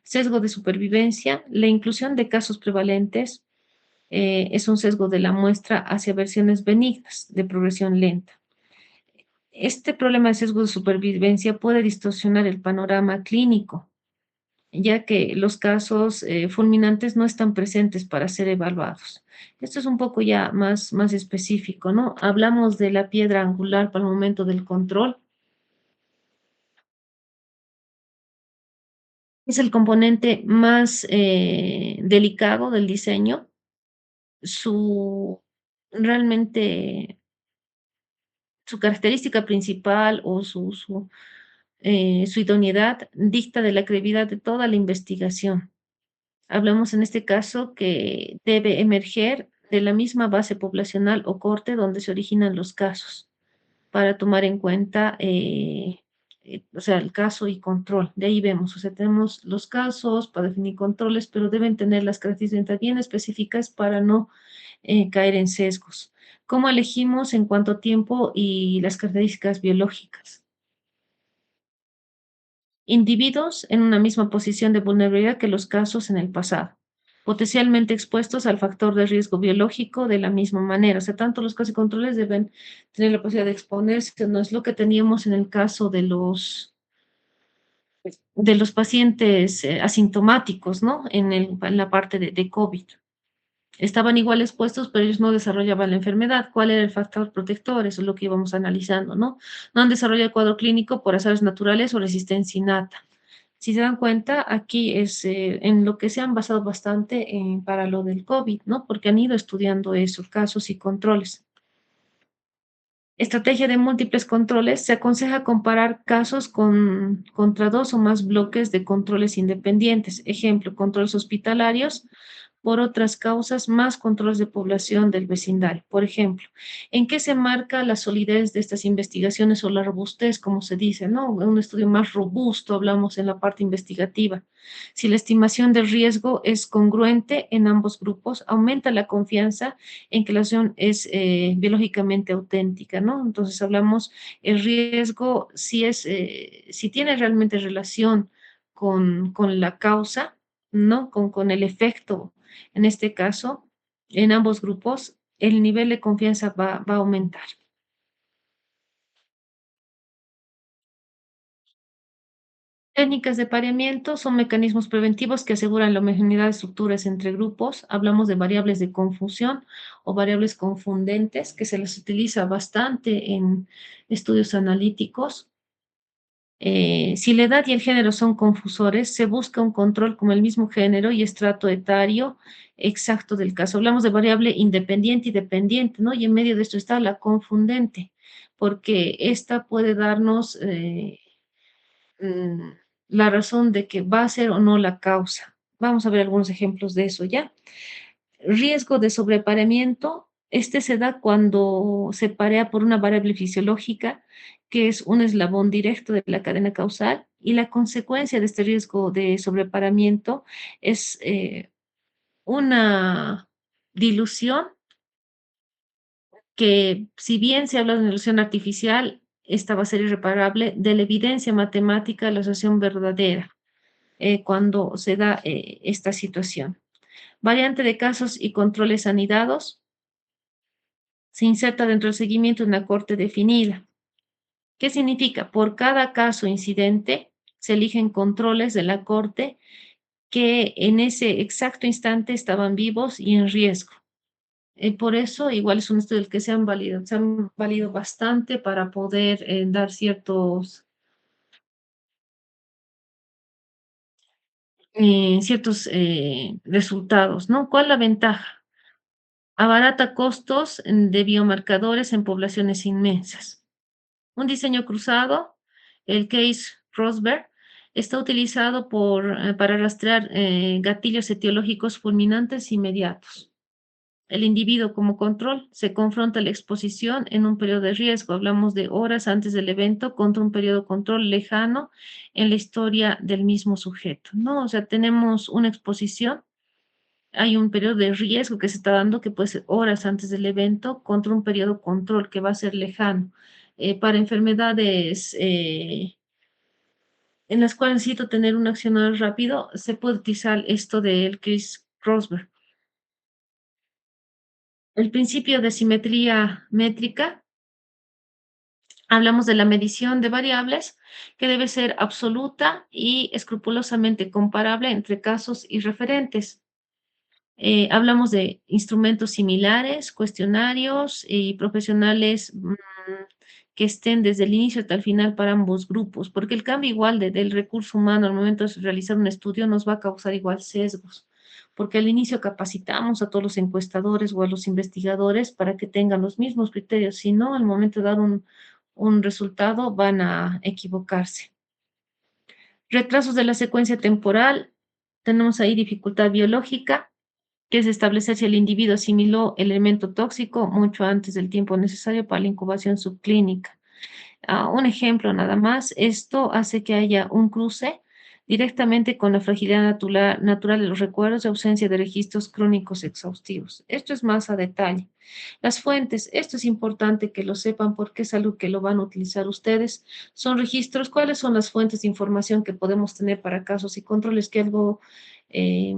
[SPEAKER 1] Sesgo de supervivencia, la inclusión de casos prevalentes es un sesgo de la muestra hacia versiones benignas de progresión lenta. Este problema de sesgo de supervivencia puede distorsionar el panorama clínico, ya que los casos fulminantes no están presentes para ser evaluados. Esto es un poco ya más específico, ¿no? Hablamos de la piedra angular para el momento del control. Es el componente más delicado del diseño. Su realmente su característica principal o su idoneidad dicta de la credibilidad de toda la investigación. Hablamos en este caso que debe emerger de la misma base poblacional o corte donde se originan los casos para tomar en cuenta, o sea, el caso y control. De ahí vemos, o sea, tenemos los casos para definir controles, pero deben tener las características bien específicas para no caer en sesgos. ¿Cómo elegimos en cuánto tiempo y las características biológicas? Individuos en una misma posición de vulnerabilidad que los casos en el pasado, potencialmente expuestos al factor de riesgo biológico de la misma manera. O sea, tanto los casos y controles deben tener la posibilidad de exponerse, no es lo que teníamos en el caso de los pacientes asintomáticos, ¿no? En la parte de COVID. Estaban igual expuestos, pero ellos no desarrollaban la enfermedad. ¿Cuál era el factor protector? Eso es lo que íbamos analizando, ¿no? No han desarrollado el cuadro clínico por azares naturales o resistencia innata. Si se dan cuenta, aquí es en lo que se han basado bastante para lo del COVID, ¿no? Porque han ido estudiando eso, casos y controles. Estrategia de múltiples controles. Se aconseja comparar casos contra dos o más bloques de controles independientes. Ejemplo, controles hospitalarios por otras causas, más controles de población del vecindario. Por ejemplo, ¿en qué se marca la solidez de estas investigaciones o la robustez, como se dice, ¿no? Un estudio más robusto, hablamos en la parte investigativa. Si la estimación del riesgo es congruente en ambos grupos, aumenta la confianza en que la acción es biológicamente auténtica, ¿no? Entonces hablamos el riesgo, si tiene realmente relación con la causa, ¿no? Con el efecto, en este caso, en ambos grupos, el nivel de confianza va a aumentar. Técnicas de pareamiento son mecanismos preventivos que aseguran la homogeneidad de estructuras entre grupos. Hablamos de variables de confusión o variables confundentes, que se las utiliza bastante en estudios analíticos. Si la edad y el género son confusores, se busca un control como el mismo género y estrato etario exacto del caso. Hablamos de variable independiente y dependiente, ¿no? Y en medio de esto está la confundente, porque esta puede darnos mm, la razón de que va a ser o no la causa. Vamos a ver algunos ejemplos de eso ya. Riesgo de sobrepareamiento. Este se da cuando se parea por una variable fisiológica, que es un eslabón directo de la cadena causal, y la consecuencia de este riesgo de sobreparamiento es una dilución que, si bien se habla de una ilusión artificial, esta va a ser irreparable, de la evidencia matemática de la asociación verdadera cuando se da esta situación. Variante de casos y controles anidados. Se inserta dentro del seguimiento una corte definida. ¿Qué significa? Por cada caso incidente se eligen controles de la corte que en ese exacto instante estaban vivos y en riesgo. Por eso, igual es un estudio del que se han valido bastante para poder dar ciertos resultados, ¿no? ¿Cuál es la ventaja? Abarata costos de biomarcadores en poblaciones inmensas. Un diseño cruzado, el case Rosberg, está utilizado para rastrear gatillos etiológicos fulminantes inmediatos. El individuo como control se confronta la exposición en un periodo de riesgo. Hablamos de horas antes del evento contra un periodo de control lejano en la historia del mismo sujeto, ¿no? O sea, tenemos una exposición, hay un periodo de riesgo que se está dando que puede ser horas antes del evento contra un periodo control que va a ser lejano. Para enfermedades en las cuales necesito tener un accionar rápido, se puede utilizar esto del Chris Rosberg. El principio de simetría métrica, hablamos de la medición de variables que debe ser absoluta y escrupulosamente comparable entre casos y referentes. Hablamos de instrumentos similares, cuestionarios y profesionales que estén desde el inicio hasta el final para ambos grupos, porque el cambio igual del recurso humano al momento de realizar un estudio nos va a causar igual sesgos, porque al inicio capacitamos a todos los encuestadores o a los investigadores para que tengan los mismos criterios, si no, al momento de dar un resultado van a equivocarse. Retrasos de la secuencia temporal, tenemos ahí dificultad biológica, que es establecer si el individuo asimiló el elemento tóxico mucho antes del tiempo necesario para la incubación subclínica. Un ejemplo nada más, esto hace que haya un cruce directamente con la fragilidad natural de los recuerdos y ausencia de registros crónicos exhaustivos. Esto es más a detalle. Las fuentes, esto es importante que lo sepan porque es algo que lo van a utilizar ustedes. Son registros, ¿cuáles son las fuentes de información que podemos tener para casos y controles? Que algo eh,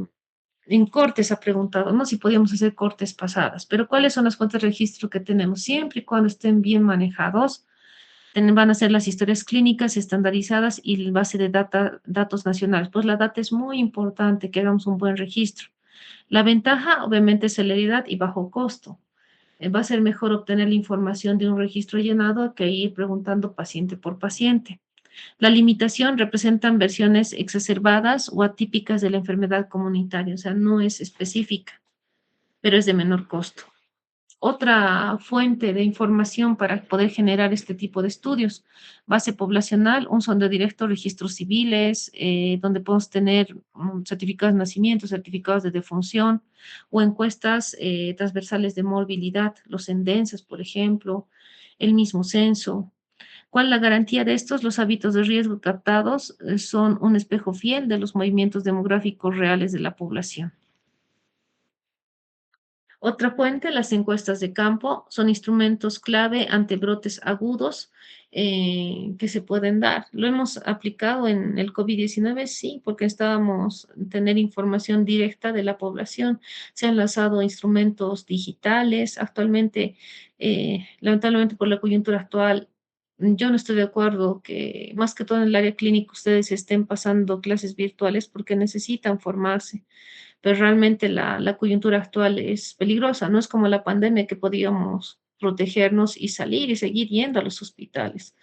[SPEAKER 1] en cortes ha preguntado, ¿no? Si podíamos hacer cortes pasadas, pero ¿cuáles son las fuentes de registro que tenemos? Siempre y cuando estén bien manejados, van a ser las historias clínicas estandarizadas y la base de datos nacionales. Pues la data es muy importante, que hagamos un buen registro. La ventaja, obviamente, es celeridad y bajo costo. Va a ser mejor obtener la información de un registro llenado que ir preguntando paciente por paciente. La limitación representan versiones exacerbadas o atípicas de la enfermedad comunitaria, o sea, no es específica, pero es de menor costo. Otra fuente de información para poder generar este tipo de estudios. Base poblacional, un sondeo directo, registros civiles, donde podemos tener certificados de nacimiento, certificados de defunción o encuestas transversales de morbilidad, los Cendensas, por ejemplo, el mismo censo. ¿Cuál es la garantía de estos? Los hábitos de riesgo captados son un espejo fiel de los movimientos demográficos reales de la población. Otra fuente, las encuestas de campo, son instrumentos clave ante brotes agudos que se pueden dar. ¿Lo hemos aplicado en el COVID-19? Sí, porque estábamos tener información directa de la población. Se han lanzado instrumentos digitales. Actualmente, lamentablemente por la coyuntura actual, yo no estoy de acuerdo que más que todo en el área clínica ustedes estén pasando clases virtuales porque necesitan formarse, pero realmente la coyuntura actual es peligrosa, no es como la pandemia que podíamos protegernos y salir y seguir yendo a los hospitales.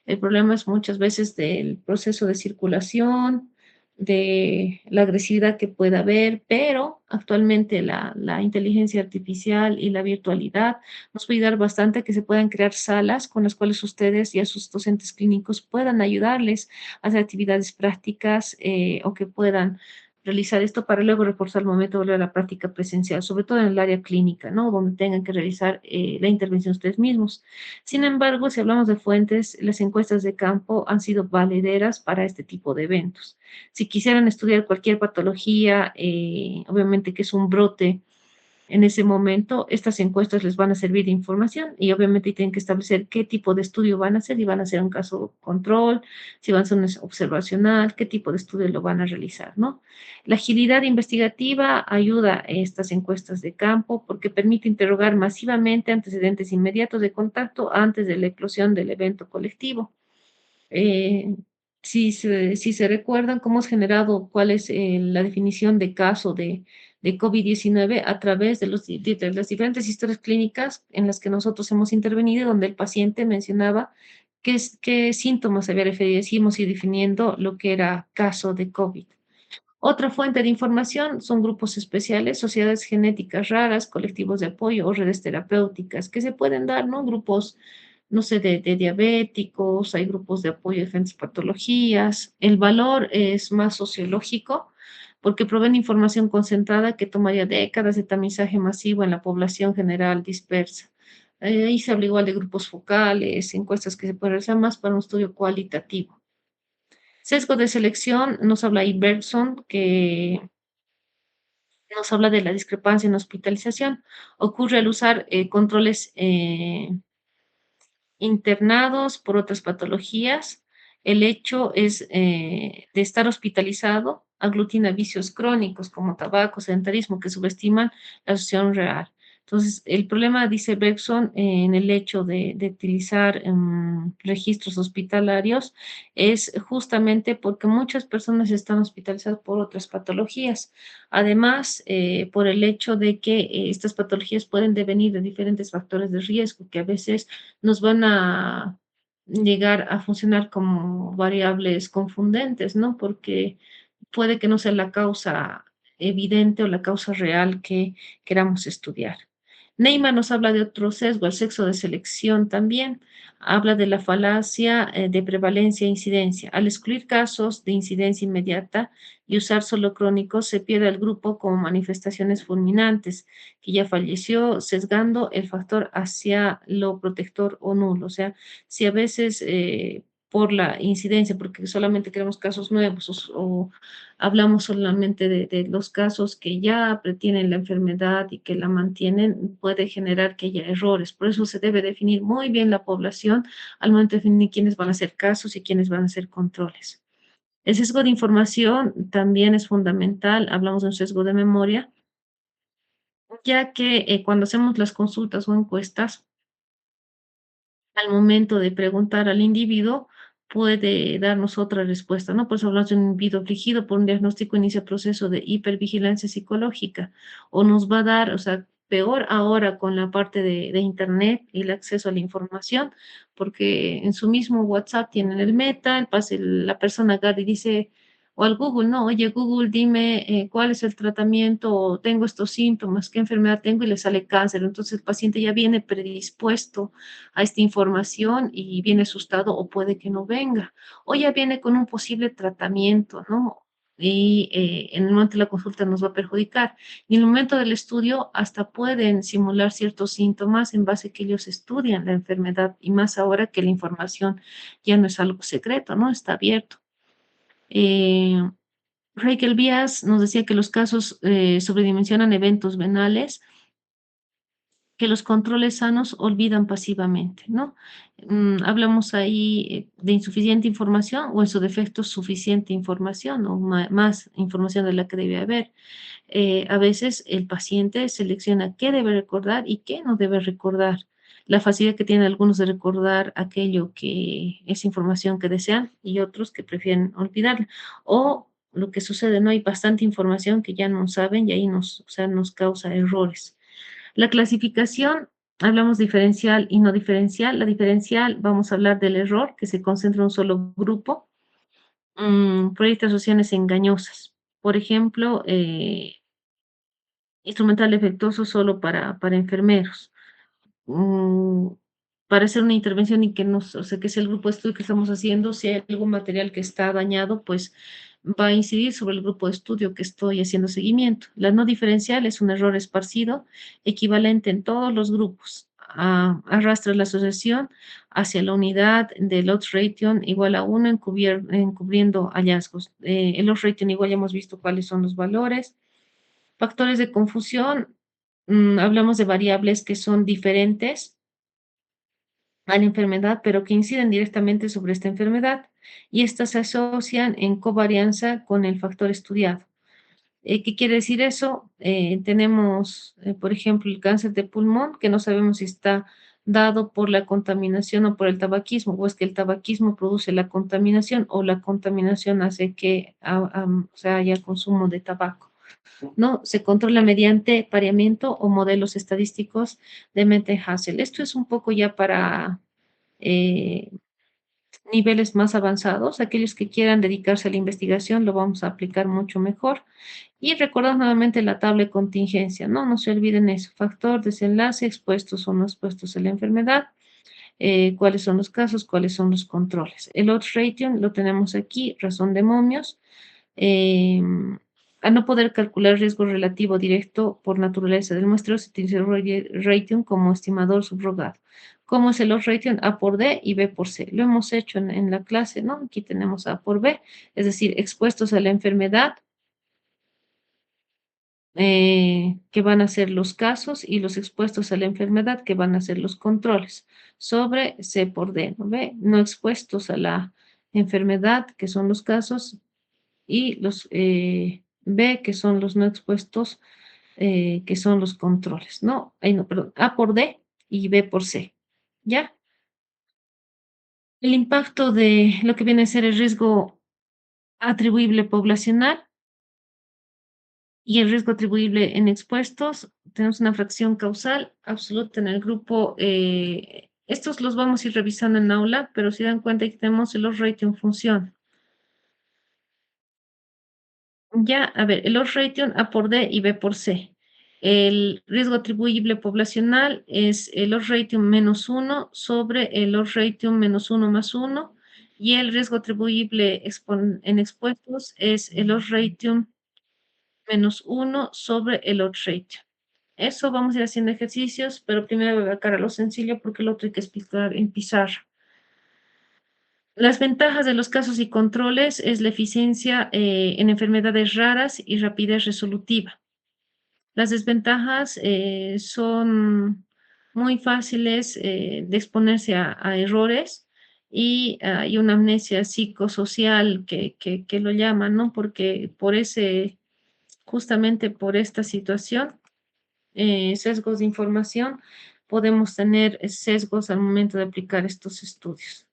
[SPEAKER 1] El problema es muchas veces del proceso de circulación, de la agresividad que pueda haber, pero actualmente la inteligencia artificial y la virtualidad nos puede ayudar bastante a que se puedan crear salas con las cuales ustedes y a sus docentes clínicos puedan ayudarles a hacer actividades prácticas o que puedan realizar esto para luego reforzar el momento de volver a la práctica presencial, sobre todo en el área clínica, ¿no? Donde tengan que realizar la intervención ustedes mismos. Sin embargo, si hablamos de fuentes, las encuestas de campo han sido valederas para este tipo de eventos. Si quisieran estudiar cualquier patología, obviamente que es un brote en ese momento, estas encuestas les van a servir de información y obviamente tienen que establecer qué tipo de estudio van a hacer, y van a hacer un caso control, si van a hacer un observacional, qué tipo de estudio lo van a realizar, ¿no? La agilidad investigativa ayuda a estas encuestas de campo porque permite interrogar masivamente antecedentes inmediatos de contacto antes de la eclosión del evento colectivo. Eh, si se recuerdan cómo hemos generado, cuál es la definición de caso de COVID-19 a través de, de las diferentes historias clínicas en las que nosotros hemos intervenido, donde el paciente mencionaba qué síntomas había referido, y hemos ido definiendo lo que era caso de COVID. Otra fuente de información son grupos especiales, sociedades genéticas raras, colectivos de apoyo o redes terapéuticas que se pueden dar, ¿no? Grupos, no sé, de diabéticos, hay grupos de apoyo de diferentes patologías. El valor es más sociológico porque proveen información concentrada que tomaría décadas de tamizaje masivo en la población general dispersa. Ahí se habla igual de grupos focales, encuestas que se pueden realizar más para un estudio cualitativo. Sesgo de selección, nos habla Iverson, que nos habla de la discrepancia en hospitalización. Ocurre al usar controles internados por otras patologías. El hecho es de estar hospitalizado, aglutina vicios crónicos como tabaco, sedentarismo, que subestiman la asociación real. Entonces, el problema, dice Bergson, en el hecho de utilizar registros hospitalarios es justamente porque muchas personas están hospitalizadas por otras patologías. Además, por el hecho de que estas patologías pueden devenir de diferentes factores de riesgo que a veces nos van a llegar a funcionar como variables confundentes, ¿no? Porque puede que no sea la causa evidente o la causa real que queramos estudiar. Neymar nos habla de otro sesgo, el sexo de selección también. Habla de la falacia de prevalencia e incidencia. Al excluir casos de incidencia inmediata y usar solo crónicos, se pierde al grupo como manifestaciones fulminantes, que ya falleció, sesgando el factor hacia lo protector o nulo. O sea, si a veces por la incidencia, porque solamente queremos casos nuevos o hablamos solamente de los casos que ya tienen la enfermedad y que la mantienen, puede generar que haya errores. Por eso se debe definir muy bien la población al momento de definir quiénes van a ser casos y quiénes van a ser controles. El sesgo de información también es fundamental. Hablamos de un sesgo de memoria, ya que cuando hacemos las consultas o encuestas, al momento de preguntar al individuo, puede darnos otra respuesta, ¿no? Pues hablamos de un individuo afligido por un diagnóstico, inicia proceso de hipervigilancia psicológica, o nos va a dar, o sea, peor ahora con la parte de Internet y el acceso a la información, porque en su mismo WhatsApp tienen el meta, la persona agarra y dice, o al Google, no, oye Google, dime cuál es el tratamiento, o tengo estos síntomas, qué enfermedad tengo y le sale cáncer. Entonces el paciente ya viene predispuesto a esta información y viene asustado o puede que no venga, o ya viene con un posible tratamiento, ¿no? Y en el momento de la consulta nos va a perjudicar. Y en el momento del estudio hasta pueden simular ciertos síntomas en base a que ellos estudian la enfermedad y más ahora que la información ya no es algo secreto, ¿no? Está abierto. Eh, Raquel Vías nos decía que los casos sobredimensionan eventos venales que los controles sanos olvidan pasivamente, ¿no? Hablamos ahí de insuficiente información o en su defecto suficiente información o más información de la que debe haber. A veces el paciente selecciona qué debe recordar y qué no debe recordar. La facilidad que tienen algunos de recordar aquello que es información que desean y otros que prefieren olvidarla. O lo que sucede, no hay bastante información que ya no saben y ahí nos, o sea, nos causa errores. La clasificación, hablamos diferencial y no diferencial. La diferencial, vamos a hablar del error que se concentra en un solo grupo. Predicciones engañosas. Por ejemplo, instrumental defectuoso solo para enfermeros. Mm, para hacer una intervención y que nos, o sea, que es el grupo de estudio que estamos haciendo, si hay algún material que está dañado, pues va a incidir sobre el grupo de estudio que estoy haciendo seguimiento. La no diferencial es un error esparcido, equivalente en todos los grupos. Arrastra la asociación hacia la unidad del odds ratio igual a 1 encubriendo hallazgos. El odds ratio igual ya hemos visto cuáles son los valores. Factores de confusión, hablamos de variables que son diferentes a la enfermedad, pero que inciden directamente sobre esta enfermedad y estas se asocian en covarianza con el factor estudiado. ¿Qué quiere decir eso? Tenemos, por ejemplo, el cáncer de pulmón, que no sabemos si está dado por la contaminación o por el tabaquismo, o es que el tabaquismo produce la contaminación o la contaminación hace que o sea, haya consumo de tabaco. ¿No? Se controla mediante pareamiento o modelos estadísticos de Mete-Hassel. Esto es un poco ya para eh, niveles más avanzados. Aquellos que quieran dedicarse a la investigación lo vamos a aplicar mucho mejor. Y recordad nuevamente la tabla de contingencia, ¿no? No se olviden eso. Factor, desenlace, expuestos o no expuestos a la enfermedad. Cuáles son los casos, cuáles son los controles. El odds ratio lo tenemos aquí, razón de momios. Eh, a no poder calcular riesgo relativo directo por naturaleza del muestreo, se utiliza el rating como estimador subrogado. ¿Cómo es el odds ratio? A por D y B por C. Lo hemos hecho en la clase, ¿no? Aquí tenemos A por B, es decir, expuestos a la enfermedad, que van a ser los casos, y los expuestos a la enfermedad, que van a ser los controles, sobre C por D, ¿no ve? No expuestos a la enfermedad, que son los casos, y los B, que son los no expuestos, que son los controles, ¿no? Ay, no, perdón, A por D y B por C, ¿ya? El impacto de lo que viene a ser el riesgo atribuible poblacional y el riesgo atribuible en expuestos, tenemos una fracción causal absoluta en el grupo. Estos los vamos a ir revisando en aula, pero si dan cuenta que tenemos los ratio en función. Ya, a ver, el odds ratio A por D y B por C. El riesgo atribuible poblacional es el odds ratio menos uno sobre el odds ratio menos uno más uno, y el riesgo atribuible en expuestos es el odds ratio menos uno sobre el odds ratio. Eso vamos a ir haciendo ejercicios, pero primero voy a sacar a lo sencillo porque lo otro hay que explicar en pizarra. Las ventajas de los casos y controles es la eficiencia en enfermedades raras y rapidez resolutiva. Las desventajas son muy fáciles de exponerse a errores, y hay una amnesia psicosocial que lo llaman, ¿no? Porque por ese, justamente por esta situación, sesgos de información, podemos tener sesgos al momento de aplicar estos estudios.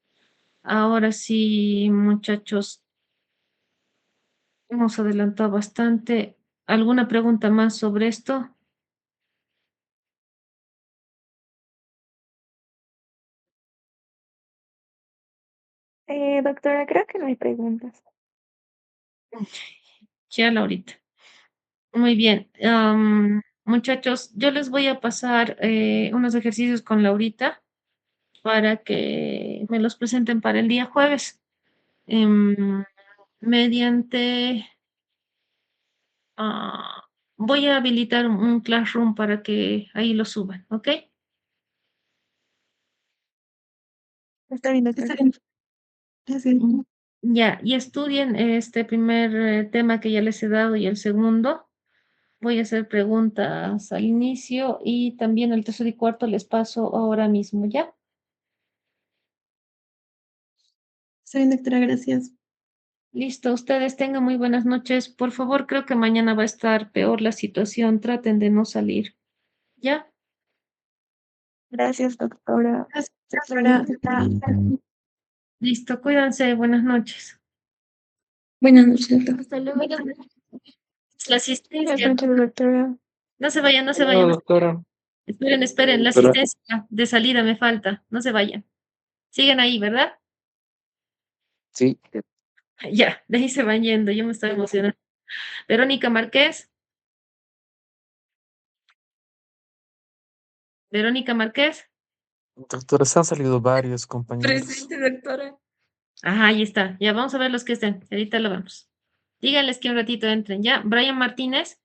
[SPEAKER 1] Ahora sí, muchachos, hemos adelantado bastante. ¿Alguna pregunta más sobre esto?
[SPEAKER 2] Doctora, creo que no hay preguntas.
[SPEAKER 1] Ya, Laurita. Muy bien. Muchachos, yo les voy a pasar unos ejercicios con Laurita para que me los presenten para el día jueves. Em, mediante, ah, voy a habilitar un Classroom para que ahí lo suban, ¿ok?
[SPEAKER 2] Está bien, doctora. Gracias.
[SPEAKER 1] Ya, y estudien este primer tema que ya les he dado y el segundo. Voy a hacer preguntas al inicio y también el tercer y cuarto les paso ahora mismo, ¿ya?
[SPEAKER 3] Está bien, doctora, gracias.
[SPEAKER 1] Listo, ustedes tengan muy buenas noches. Por favor, creo que mañana va a estar peor la situación. Traten de no salir, ¿ya?
[SPEAKER 2] Gracias, doctora.
[SPEAKER 3] Doctora.
[SPEAKER 1] Listo, cuídense. Buenas noches.
[SPEAKER 3] Buenas noches, doctora.
[SPEAKER 2] Hasta luego.
[SPEAKER 1] La
[SPEAKER 2] Buenas
[SPEAKER 1] asistencia.
[SPEAKER 2] noches, doctora.
[SPEAKER 1] No se vayan, no se
[SPEAKER 4] No,
[SPEAKER 1] vayan.
[SPEAKER 4] doctora.
[SPEAKER 1] Esperen, esperen. La
[SPEAKER 4] Doctora,
[SPEAKER 1] asistencia de salida me falta. No se vayan. Siguen ahí, ¿verdad?
[SPEAKER 4] sí,
[SPEAKER 1] Ya, de ahí se van yendo. Yo me estoy emocionando. Verónica Márquez. Verónica Márquez.
[SPEAKER 5] Doctora, se han salido varios compañeros.
[SPEAKER 3] Presente, doctora.
[SPEAKER 1] Ajá, ahí está. Ya vamos a ver los que estén. Ahorita lo vemos. Díganles que un ratito entren. Ya, Brian Martínez.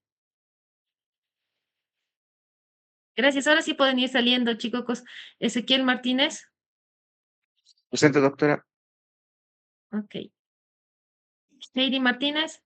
[SPEAKER 1] Gracias. Ahora sí pueden ir saliendo, chicos. Ezequiel Martínez.
[SPEAKER 4] presente, doctora.
[SPEAKER 1] Ok. Heidi Martínez.